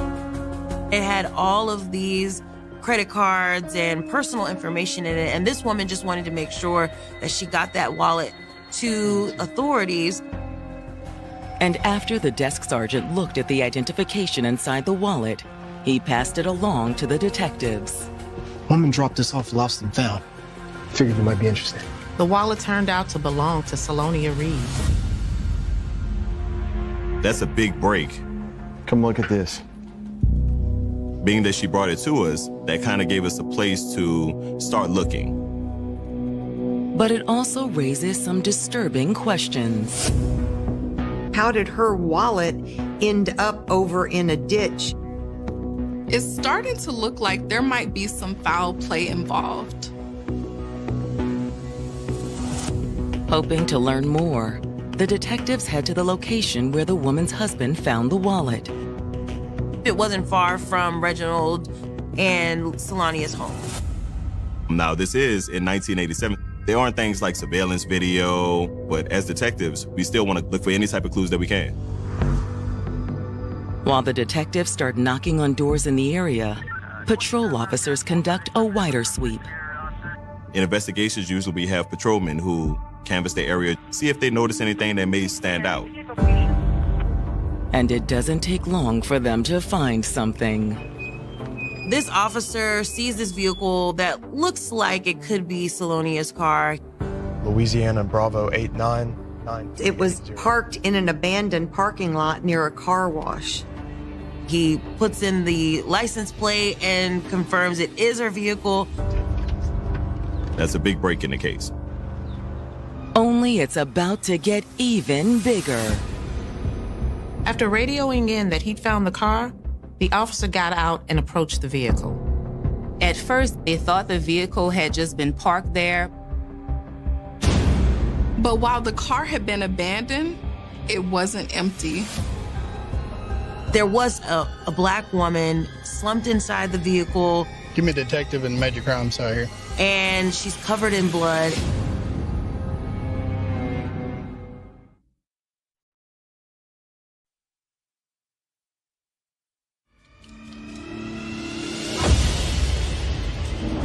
It had all of these credit cards and personal information in it, and this woman just wanted to make sure that she got that wallet to authorities. And after the desk sergeant looked at the identification inside the wallet, he passed it along to the detectives. Woman dropped this off lost and found. Figured you might be interested. The wallet turned out to belong to Salonia Reed. That's a big break. Come look at this. Being that she brought it to us, that kind of gave us a place to start looking. But it also raises some disturbing questions. How did her wallet end up over in a ditch? It's starting to look like there might be some foul play involved. Hoping to learn more, the detectives head to the location where the woman's husband found the wallet. It wasn't far from Reginald and Salonia's home. Now, this is in 1987. There aren't things like surveillance video, but as detectives, we still want to look for any type of clues that we can. While the detectives start knocking on doors in the area, patrol officers conduct a wider sweep. In investigations, usually we have patrolmen who canvass the area, see if they notice anything that may stand out. And it doesn't take long for them to find something. This officer sees this vehicle that looks like it could be Salonia's car. Louisiana Bravo 899. It was parked in an abandoned parking lot near a car wash. He puts in the license plate and confirms it is her vehicle. That's a big break in the case. Only it's about to get even bigger. After radioing in that he'd found the car, the officer got out and approached the vehicle. At first, they thought the vehicle had just been parked there. But while the car had been abandoned, it wasn't empty. There was a black woman slumped inside the vehicle. Give me a detective and major crime side here. And she's covered in blood.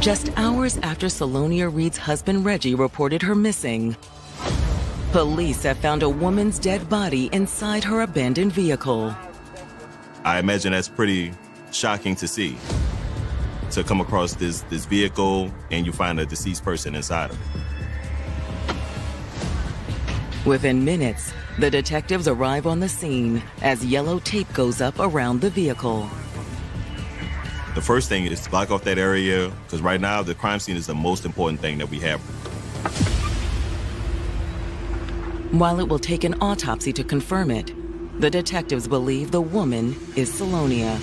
Just hours after Salonia Reed's husband Reggie reported her missing, police have found a woman's dead body inside her abandoned vehicle. I imagine that's pretty shocking to see. To come across this vehicle and you find a deceased person inside of it. Within minutes, the detectives arrive on the scene as yellow tape goes up around the vehicle. The first thing is to block off that area, because right now the crime scene is the most important thing that we have. While it will take an autopsy to confirm it, the detectives believe the woman is Salonia.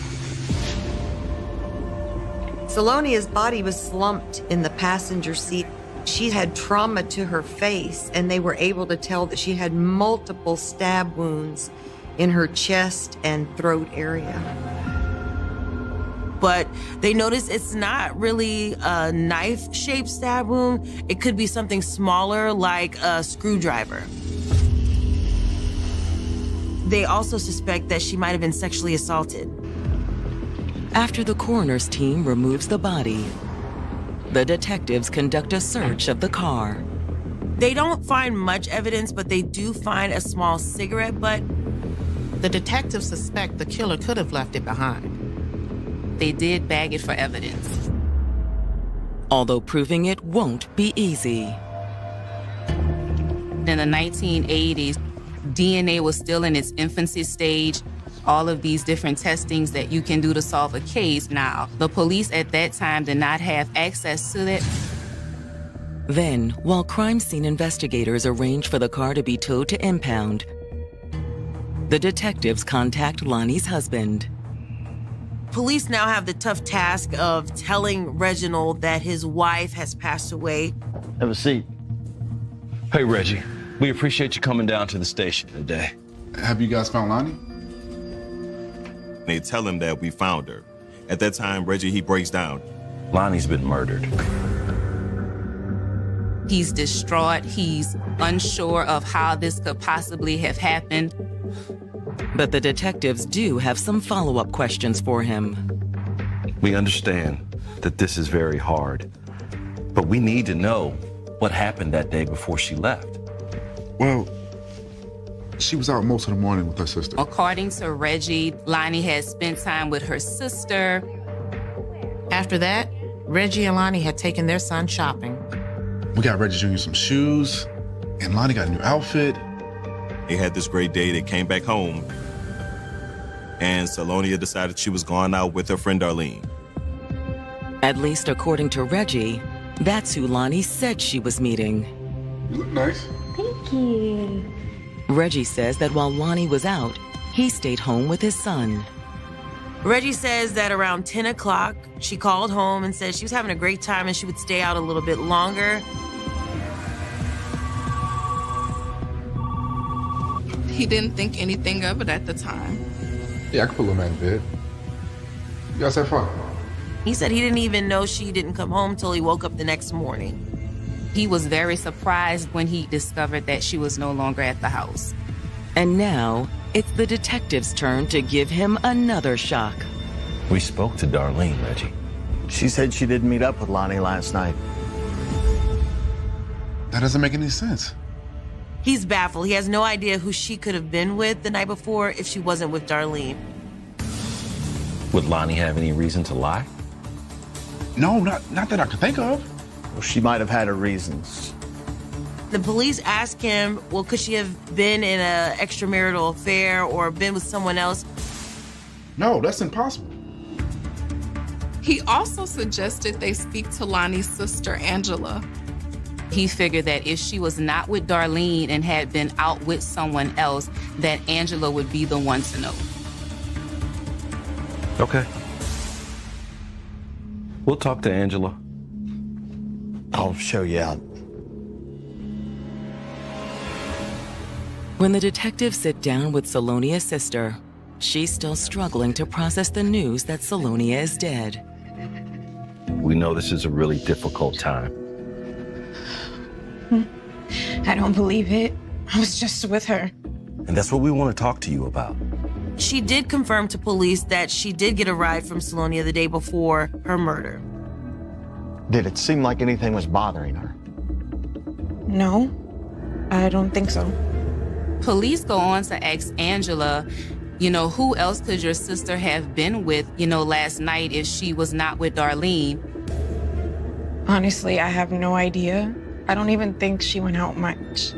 Salonia's body was slumped in the passenger seat. She had trauma to her face, and they were able to tell that she had multiple stab wounds in her chest and throat area. But they noticed it's not really a knife-shaped stab wound. It could be something smaller, like a screwdriver. They also suspect that she might have been sexually assaulted. After the coroner's team removes the body, the detectives conduct a search of the car. They don't find much evidence, but they do find a small cigarette butt. The detectives suspect the killer could have left it behind. They did bag it for evidence. Although proving it won't be easy. In the 1980s, DNA was still in its infancy stage. All of these different testings that you can do to solve a case. Now, the police at that time did not have access to that. Then, while crime scene investigators arrange for the car to be towed to impound, the detectives contact Lonnie's husband. Police now have the tough task of telling Reginald that his wife has passed away. Have a seat. Hey, Reggie. We appreciate you coming down to the station today. Have you guys found Lonnie? They tell him that we found her. At that time, Reggie, he breaks down. Lonnie's been murdered. He's distraught. He's unsure of how this could possibly have happened. But the detectives do have some follow-up questions for him. We understand that this is very hard, but we need to know what happened that day before she left. Well, she was out most of the morning with her sister. According to Reggie, Lonnie had spent time with her sister. After that, Reggie and Lonnie had taken their son shopping. We got Reggie Jr. some shoes, and Lonnie got a new outfit. They had this great day. They came back home, and Salonia decided she was going out with her friend Darlene. At least according to Reggie, that's who Lonnie said she was meeting. You look nice. Thank you. Reggie says that while Lonnie was out, he stayed home with his son. Reggie says that around 10 o'clock, she called home and said she was having a great time and she would stay out a little bit longer. He didn't think anything of it at the time. Yeah, I could put a little man in bed. You guys have fun. He said he didn't even know she didn't come home till he woke up the next morning. He was very surprised when he discovered that she was no longer at the house. And now, it's the detective's turn to give him another shock. We spoke to Darlene, Reggie. She said she didn't meet up with Lonnie last night. That doesn't make any sense. He's baffled. He has no idea who she could have been with the night before if she wasn't with Darlene. Would Lonnie have any reason to lie? No, not that I can think of. Well, she might have had her reasons. The police ask him, well, could she have been in an extramarital affair or been with someone else? No, that's impossible. He also suggested they speak to Lonnie's sister, Angela. He figured that if she was not with Darlene and had been out with someone else, that Angela would be the one to know. Okay. We'll talk to Angela. I'll show you out. When the detectives sit down with Salonia's sister, she's still struggling to process the news that Salonia is dead. We know this is a really difficult time. I don't believe it. I was just with her. And that's what we want to talk to you about. She did confirm to police that she did get a ride from Salonia the day before her murder. Did it seem like anything was bothering her? No, I don't think so. Police go on to ask Angela, who else could your sister have been with, last night if she was not with Darlene? Honestly, I have no idea. I don't even think she went out much.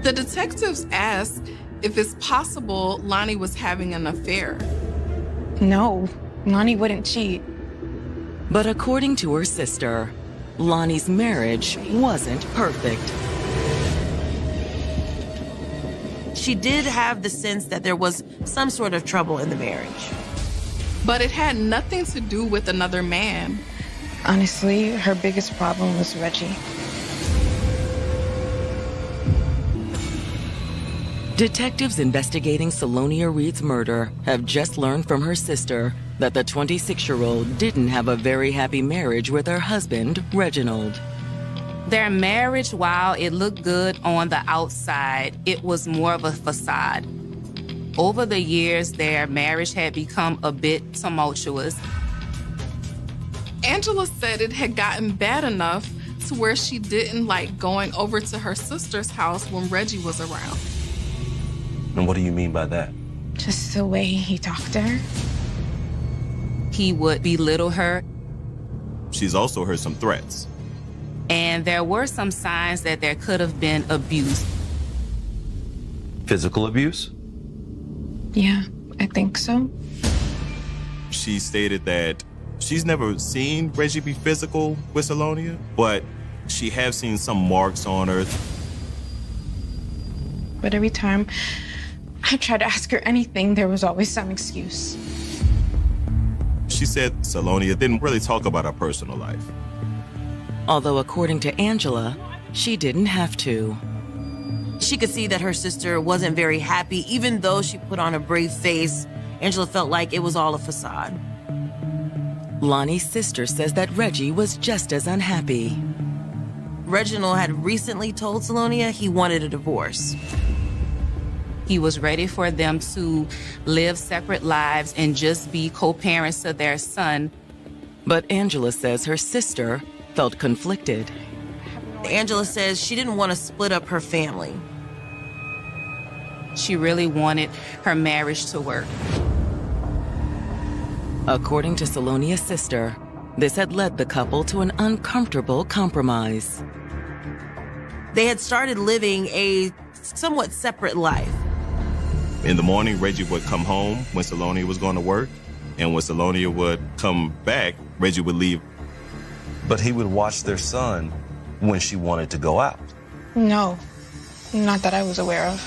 The detectives ask if it's possible Lonnie was having an affair. No, Lonnie wouldn't cheat. But according to her sister, Lonnie's marriage wasn't perfect. She did have the sense that there was some sort of trouble in the marriage. But it had nothing to do with another man. Honestly, her biggest problem was Reggie. Detectives investigating Salonia Reed's murder have just learned from her sister that the 26-year-old didn't have a very happy marriage with her husband, Reginald. Their marriage, while it looked good on the outside, it was more of a facade. Over the years, their marriage had become a bit tumultuous. Angela said it had gotten bad enough to where she didn't like going over to her sister's house when Reggie was around. And what do you mean by that? Just the way he talked to her. He would belittle her. She's also heard some threats. And there were some signs that there could have been abuse. Physical abuse? Yeah, I think so. She stated that she's never seen Reggie be physical with Salonia, but she has seen some marks on her. But every time I tried to ask her anything, there was always some excuse. She said Salonia didn't really talk about her personal life. Although according to Angela, she didn't have to. She could see that her sister wasn't very happy, even though she put on a brave face. Angela felt like it was all a facade. Lonnie's sister says that Reggie was just as unhappy. Reginald had recently told Salonia he wanted a divorce. He was ready for them to live separate lives and just be co-parents to their son. But Angela says her sister felt conflicted. Angela says she didn't want to split up her family. She really wanted her marriage to work. According to Salonia's sister, this had led the couple to an uncomfortable compromise. They had started living a somewhat separate life. In the morning, Reggie would come home when Salonia was going to work, and when Salonia would come back, Reggie would leave. But he would watch their son when she wanted to go out. No, not that I was aware of.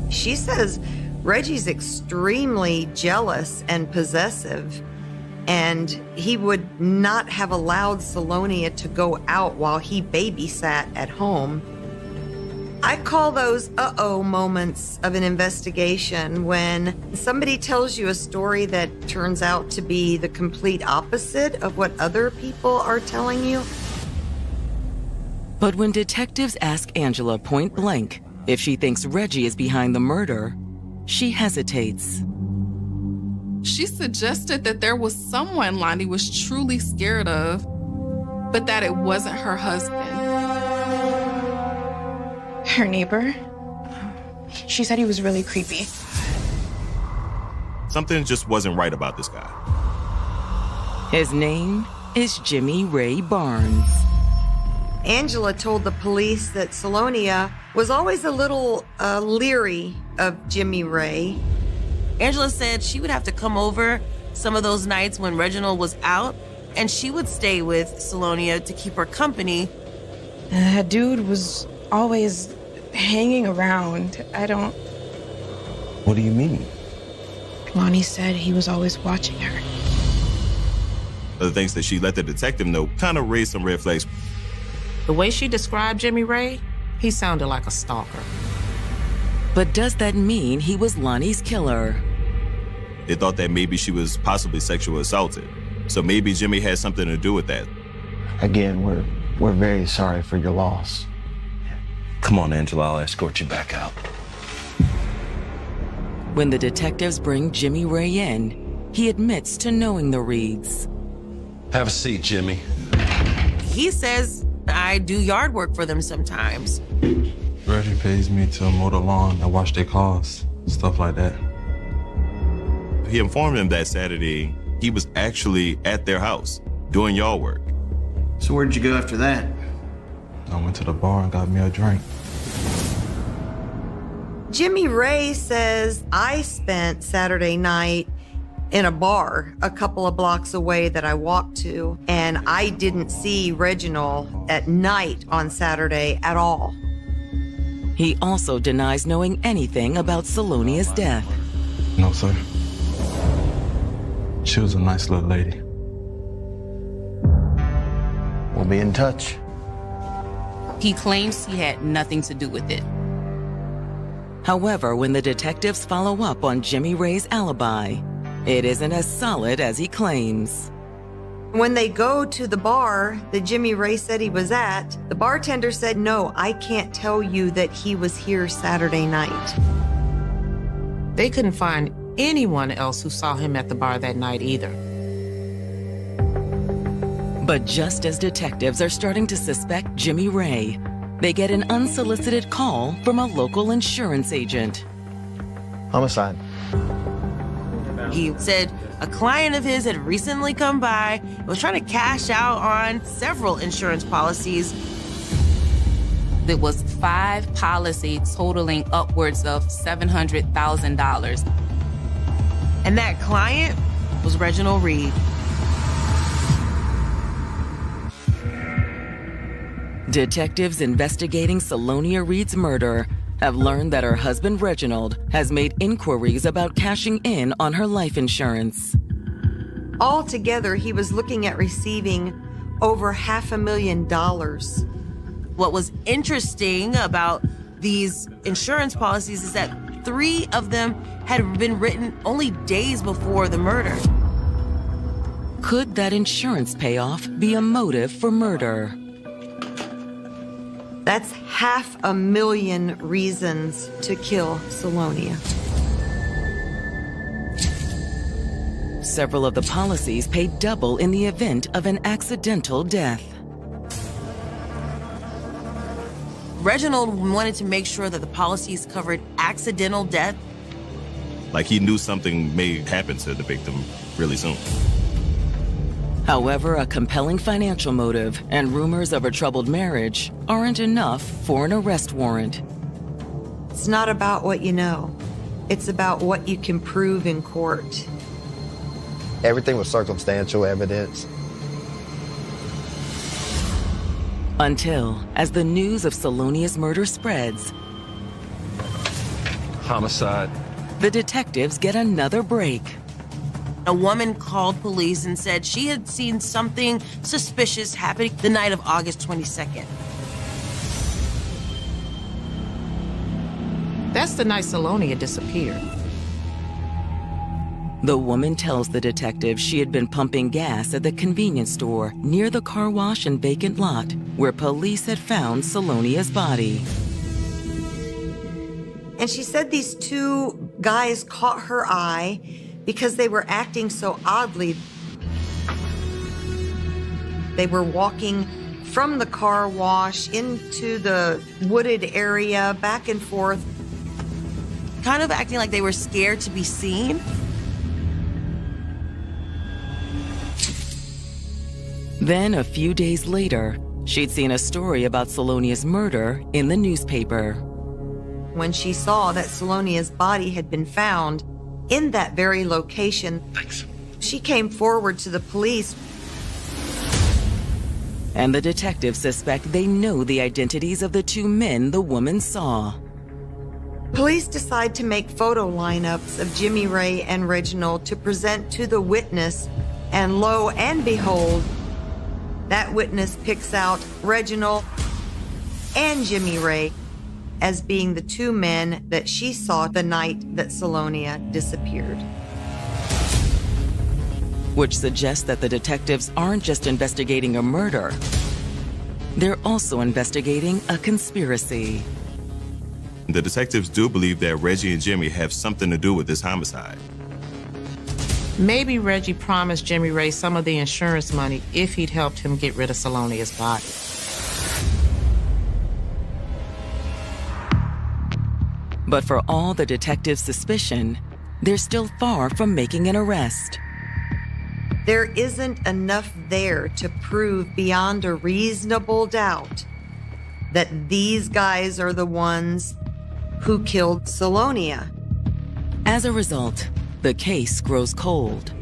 She says Reggie's extremely jealous and possessive, and he would not have allowed Salonia to go out while he babysat at home. I call those uh-oh moments of an investigation when somebody tells you a story that turns out to be the complete opposite of what other people are telling you. But when detectives ask Angela point blank if she thinks Reggie is behind the murder, she hesitates. She suggested that there was someone Lonnie was truly scared of, but that it wasn't her husband. Her neighbor, she said he was really creepy. Something just wasn't right about this guy. His name is Jimmy Ray Barnes. Angela told the police that Salonia was always a little leery of Jimmy Ray. Angela said she would have to come over some of those nights when Reginald was out, and she would stay with Salonia to keep her company. That dude was always hanging around. What do you mean? Lonnie said he was always watching her. The things that she let the detective know kind of raised some red flags. The way she described Jimmy Ray, he sounded like a stalker. But does that mean he was Lonnie's killer? They thought that maybe she was possibly sexually assaulted. So maybe Jimmy had something to do with that. Again, we're very sorry for your loss. Come on, Angela, I'll escort you back out. When the detectives bring Jimmy Ray in, he admits to knowing the Reeds. Have a seat, Jimmy. He says, I do yard work for them sometimes. Reggie pays me to mow the lawn and wash their cars, stuff like that. He informed them that Saturday he was actually at their house doing yard work. So where'd you go after that? I went to the bar and got me a drink. Jimmy Ray says, I spent Saturday night in a bar a couple of blocks away that I walked to, and I didn't see Reginald at night on Saturday at all. He also denies knowing anything about Salonia's death. No, sir. She was a nice little lady. We'll be in touch. He claims he had nothing to do with it. However, when the detectives follow up on Jimmy Ray's alibi, it isn't as solid as he claims. When they go to the bar that Jimmy Ray said he was at, the bartender said, no, I can't tell you that he was here Saturday night. They couldn't find anyone else who saw him at the bar that night either. But just as detectives are starting to suspect Jimmy Ray, they get an unsolicited call from a local insurance agent. Homicide. He said a client of his had recently come by and was trying to cash out on several insurance policies. There was 5 policies totaling upwards of $700,000. And that client was Reginald Reed. Detectives investigating Salonia Reed's murder have learned that her husband Reginald has made inquiries about cashing in on her life insurance. Altogether, he was looking at receiving over $500,000. What was interesting about these insurance policies is that 3 of them had been written only days before the murder. Could that insurance payoff be a motive for murder? That's 500,000 reasons to kill Salonia. Several of the policies pay double in the event of an accidental death. Reginald wanted to make sure that the policies covered accidental death. Like he knew something may happen to the victim really soon. However, a compelling financial motive and rumors of a troubled marriage aren't enough for an arrest warrant. It's not about what you know. It's about what you can prove in court. Everything was circumstantial evidence. Until, as the news of Salonia's murder spreads, Homicide. the detectives get another break. A woman called police and said she had seen something suspicious happening the night of August 22nd. That's the night Salonia disappeared. The woman tells the detective she had been pumping gas at the convenience store near the car wash and vacant lot where police had found Salonia's body. And she said these 2 guys caught her eye because they were acting so oddly. They were walking from the car wash into the wooded area, back and forth. Kind of acting like they were scared to be seen. Then, a few days later, she'd seen a story about Salonia's murder in the newspaper. When she saw that Salonia's body had been found in that very location. Thanks. She came forward to the police. And the detectives suspect they know the identities of the two men the woman saw. Police decide to make photo lineups of Jimmy Ray and Reginald to present to the witness, and lo and behold, that witness picks out Reginald and Jimmy Ray as being the two men that she saw the night that Salonia disappeared. Which suggests that the detectives aren't just investigating a murder. They're also investigating a conspiracy. The detectives do believe that Reggie and Jimmy have something to do with this homicide. Maybe Reggie promised Jimmy Ray some of the insurance money if he'd helped him get rid of Salonia's body. But for all the detectives' suspicion, they're still far from making an arrest. There isn't enough there to prove beyond a reasonable doubt that these guys are the ones who killed Salonia. As a result, the case grows cold.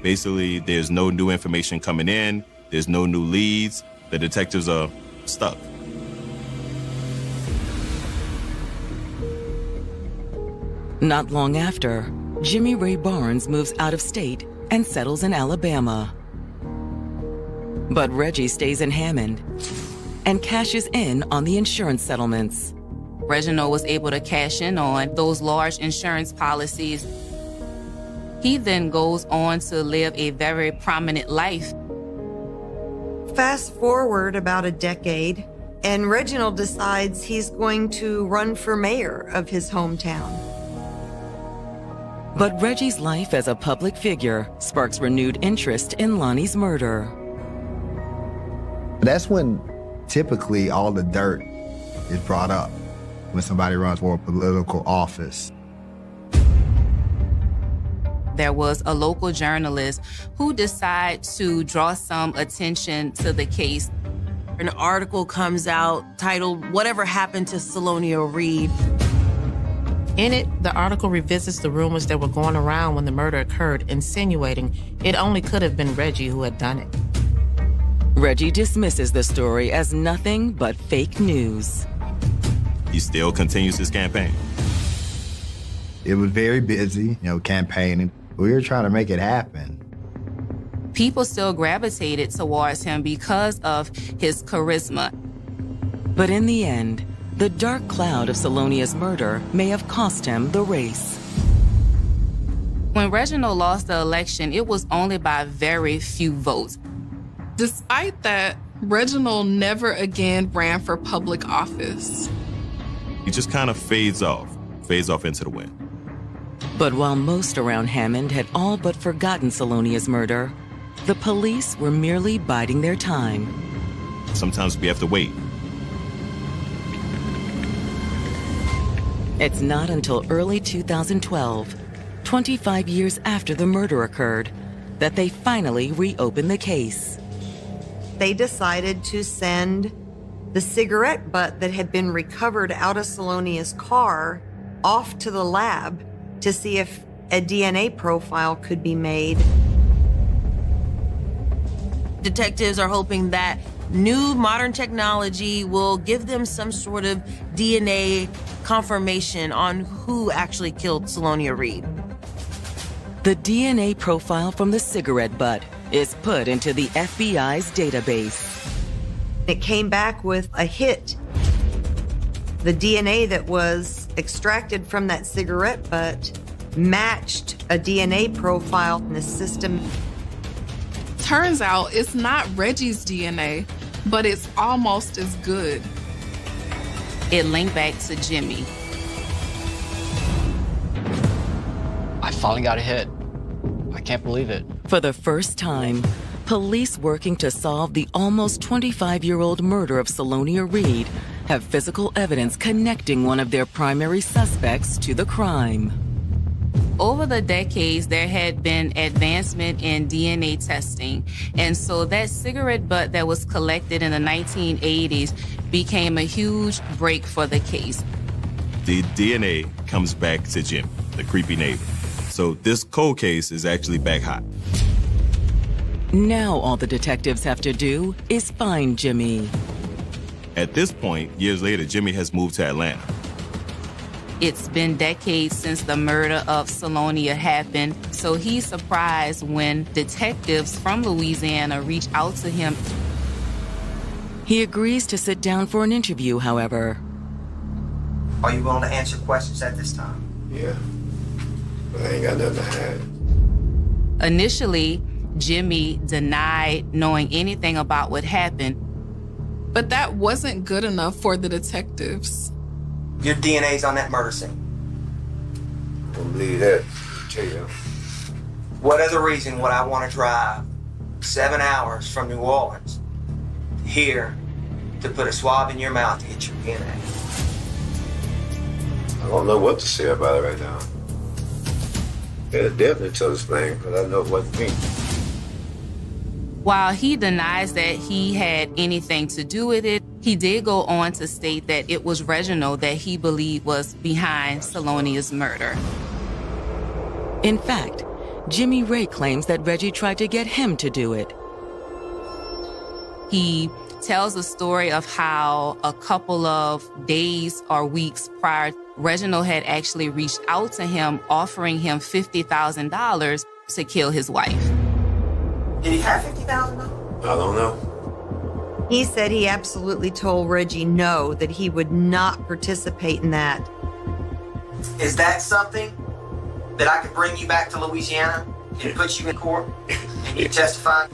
Basically, there's no new information coming in, there's no new leads, the detectives are stuck. Not long after, Jimmy Ray Barnes moves out of state and settles in Alabama. But Reggie stays in Hammond and cashes in on the insurance settlements. Reginald was able to cash in on those large insurance policies. He then goes on to live a very prominent life. Fast forward about a decade, and Reginald decides he's going to run for mayor of his hometown. But Reggie's life as a public figure sparks renewed interest in Lonnie's murder. That's when typically all the dirt is brought up, when somebody runs for a political office. There was a local journalist who decided to draw some attention to the case. An article comes out titled, "Whatever Happened to Salonia Reed?" In it, the article revisits the rumors that were going around when the murder occurred, insinuating it only could have been Reggie who had done it. Reggie dismisses the story as nothing but fake news. He still continues his campaign. It was very busy, campaigning. We were trying to make it happen. People still gravitated towards him because of his charisma. But in the end, the dark cloud of Salonia's murder may have cost him the race. When Reginald lost the election, it was only by very few votes. Despite that, Reginald never again ran for public office. He just kind of fades off into the wind. But while most around Hammond had all but forgotten Salonia's murder, the police were merely biding their time. Sometimes we have to wait. It's not until early 2012, 25 years after the murder occurred, that they finally reopened the case. They decided to send the cigarette butt that had been recovered out of Salonia's car off to the lab to see if a DNA profile could be made. Detectives are hoping that new modern technology will give them some sort of DNA confirmation on who actually killed Salonia Reed. The DNA profile from the cigarette butt is put into the FBI's database. It came back with a hit. The DNA that was extracted from that cigarette butt matched a DNA profile in the system. Turns out it's not Reggie's DNA, but it's almost as good. It linked back to Jimmy. I finally got a hit. I can't believe it. For the first time, police working to solve the almost 25-year-old murder of Salonia Reed have physical evidence connecting one of their primary suspects to the crime. Over the decades, there had been advancement in DNA testing. And so that cigarette butt that was collected in the 1980s became a huge break for the case. The DNA comes back to Jim, the creepy neighbor. So this cold case is actually back hot. Now all the detectives have to do is find Jimmy. At this point, years later, Jimmy has moved to Atlanta. It's been decades since the murder of Salonia happened, so he's surprised when detectives from Louisiana reach out to him. He agrees to sit down for an interview, however. Are you willing to answer questions at this time? Yeah, but I ain't got nothing to hide. Initially, Jimmy denied knowing anything about what happened. But that wasn't good enough for the detectives. Your DNA's on that murder scene. I don't believe that. I'll tell you. What other reason would I want to drive 7 hours from New Orleans here to put a swab in your mouth to get your DNA? I don't know what to say about it right now. It'll definitely tell us thing, because I know what it means. While he denies that he had anything to do with it, he did go on to state that it was Reginald that he believed was behind Salonia's murder. In fact, Jimmy Ray claims that Reggie tried to get him to do it. He tells a story of how a couple of days or weeks prior, Reginald had actually reached out to him, offering him $50,000 to kill his wife. Did he have $50,000? I don't know. He said he absolutely told Reggie no, that he would not participate in that. Is that something that I could bring you back to Louisiana and put you in court and you testify?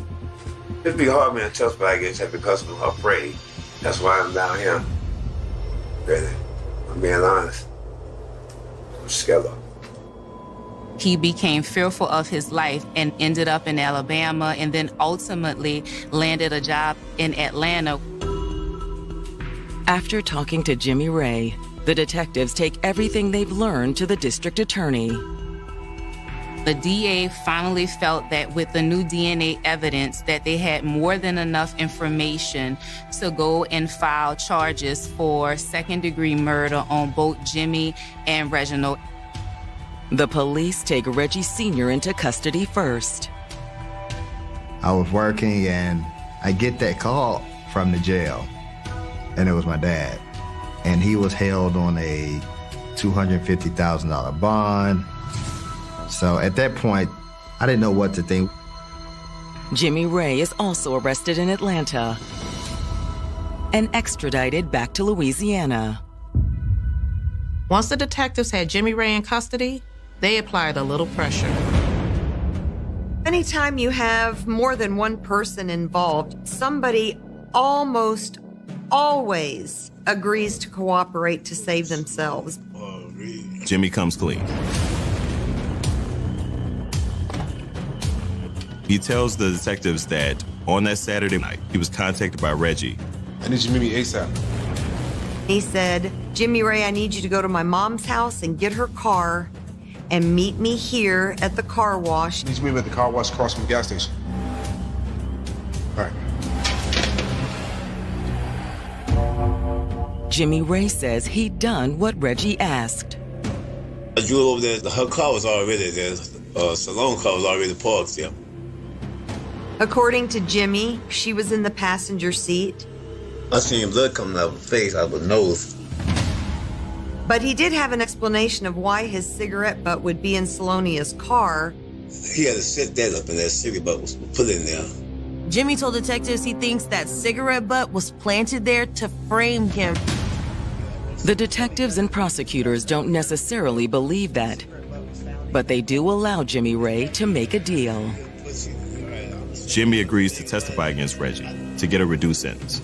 It'd be hard, man, to testify against her because I'm afraid. That's why I'm down here. Really, I'm being honest. I'm scared of her. He became fearful of his life and ended up in Alabama and then ultimately landed a job in Atlanta. After talking to Jimmy Ray, the detectives take everything they've learned to the district attorney. The DA finally felt that with the new DNA evidence that they had more than enough information to go and file charges for second-degree murder on both Jimmy and Reginald. The police take Reggie Sr. into custody first. I was working and I get that call from the jail, and it was my dad. And he was held on a $250,000 bond. So at that point, I didn't know what to think. Jimmy Ray is also arrested in Atlanta and extradited back to Louisiana. Once the detectives had Jimmy Ray in custody, they applied a little pressure. Anytime you have more than one person involved, somebody almost always agrees to cooperate to save themselves. Jimmy comes clean. He tells the detectives that on that Saturday night, he was contacted by Reggie. I need you to meet me ASAP. He said, Jimmy Ray, I need you to go to my mom's house and get her car and meet me here at the car wash. He needs to meet me at the car wash across from the gas station. All right. Jimmy Ray says he'd done what Reggie asked. I drove over there. Her car was already there. Salon car was already parked there. According to Jimmy, she was in the passenger seat. I seen blood coming out of her face, out of her nose. But he did have an explanation of why his cigarette butt would be in Salonia's car. He had to set that up and that cigarette butt was put in there. Jimmy told detectives he thinks that cigarette butt was planted there to frame him. The detectives and prosecutors don't necessarily believe that, but they do allow Jimmy Ray to make a deal. Jimmy agrees to testify against Reggie to get a reduced sentence.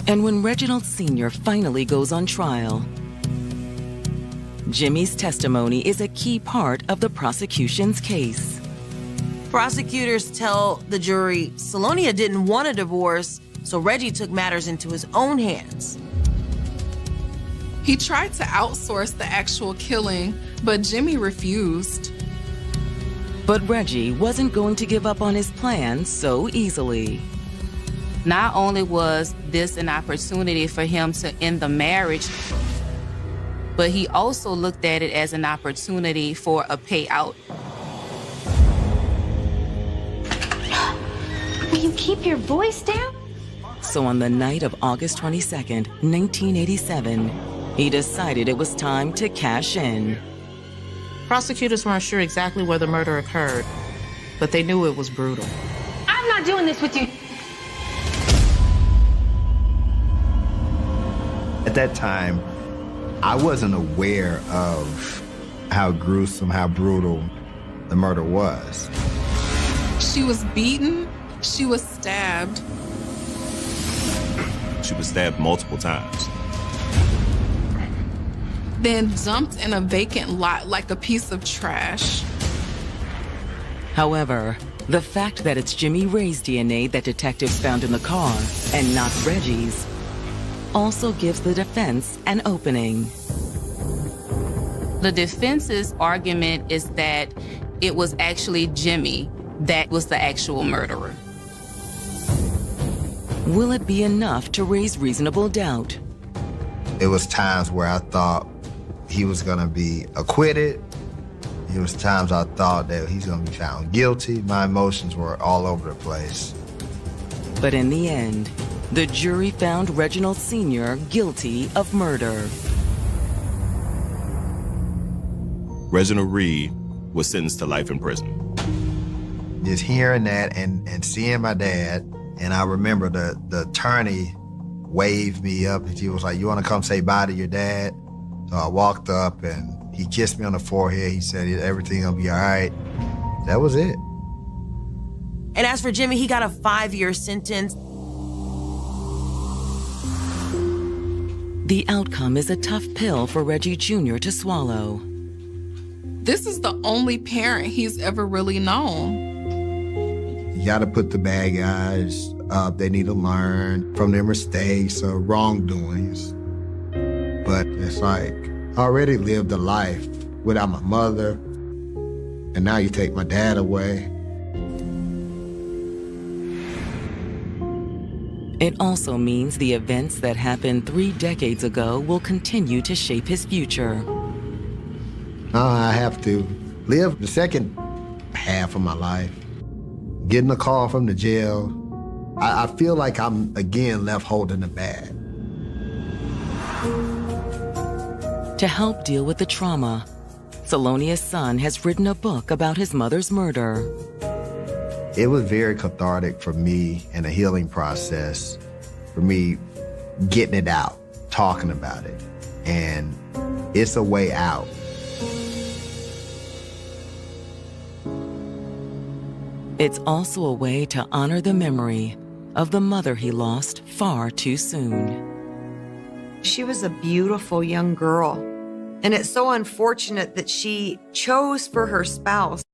And when Reginald Sr. finally goes on trial, Jimmy's testimony is a key part of the prosecution's case. Prosecutors tell the jury Salonia didn't want a divorce, so Reggie took matters into his own hands. He tried to outsource the actual killing, but Jimmy refused. But Reggie wasn't going to give up on his plan so easily. Not only was this an opportunity for him to end the marriage, but he also looked at it as an opportunity for a payout. Will you keep your voice down? So on the night of August 22nd, 1987, he decided it was time to cash in. Prosecutors weren't sure exactly where the murder occurred, but they knew it was brutal. I'm not doing this with you. At that time, I wasn't aware of how gruesome, how brutal the murder was. She was beaten. She was stabbed. She was stabbed multiple times. Then dumped in a vacant lot like a piece of trash. However, the fact that it's Jimmy Ray's DNA that detectives found in the car and not Reggie's also gives the defense an opening. The defense's argument is that it was actually Jimmy that was the actual murderer. Will it be enough to raise reasonable doubt? It was times where I thought he was gonna be acquitted. It was times I thought that he's gonna be found guilty. My emotions were all over the place. But in the end, the jury found Reginald Sr. guilty of murder. Reginald Reed was sentenced to life in prison. Just hearing that and seeing my dad, and I remember the attorney waved me up and he was like, "You wanna come say bye to your dad?" So I walked up and he kissed me on the forehead. He said, "Everything will be all right." That was it. And as for Jimmy, he got a 5-year sentence. The outcome is a tough pill for Reggie Jr. to swallow. This is the only parent he's ever really known. You gotta put the bad guys up. They need to learn from their mistakes or wrongdoings. But it's like, I already lived a life without my mother, and now you take my dad away. It also means the events that happened 3 decades ago will continue to shape his future. Now I have to live the second half of my life. Getting a call from the jail, I feel like I'm again left holding the bag. To help deal with the trauma, Salonia's son has written a book about his mother's murder. It was very cathartic for me and a healing process, for me getting it out, talking about it, and it's a way out. It's also a way to honor the memory of the mother he lost far too soon. She was a beautiful young girl, and it's so unfortunate that she chose for her spouse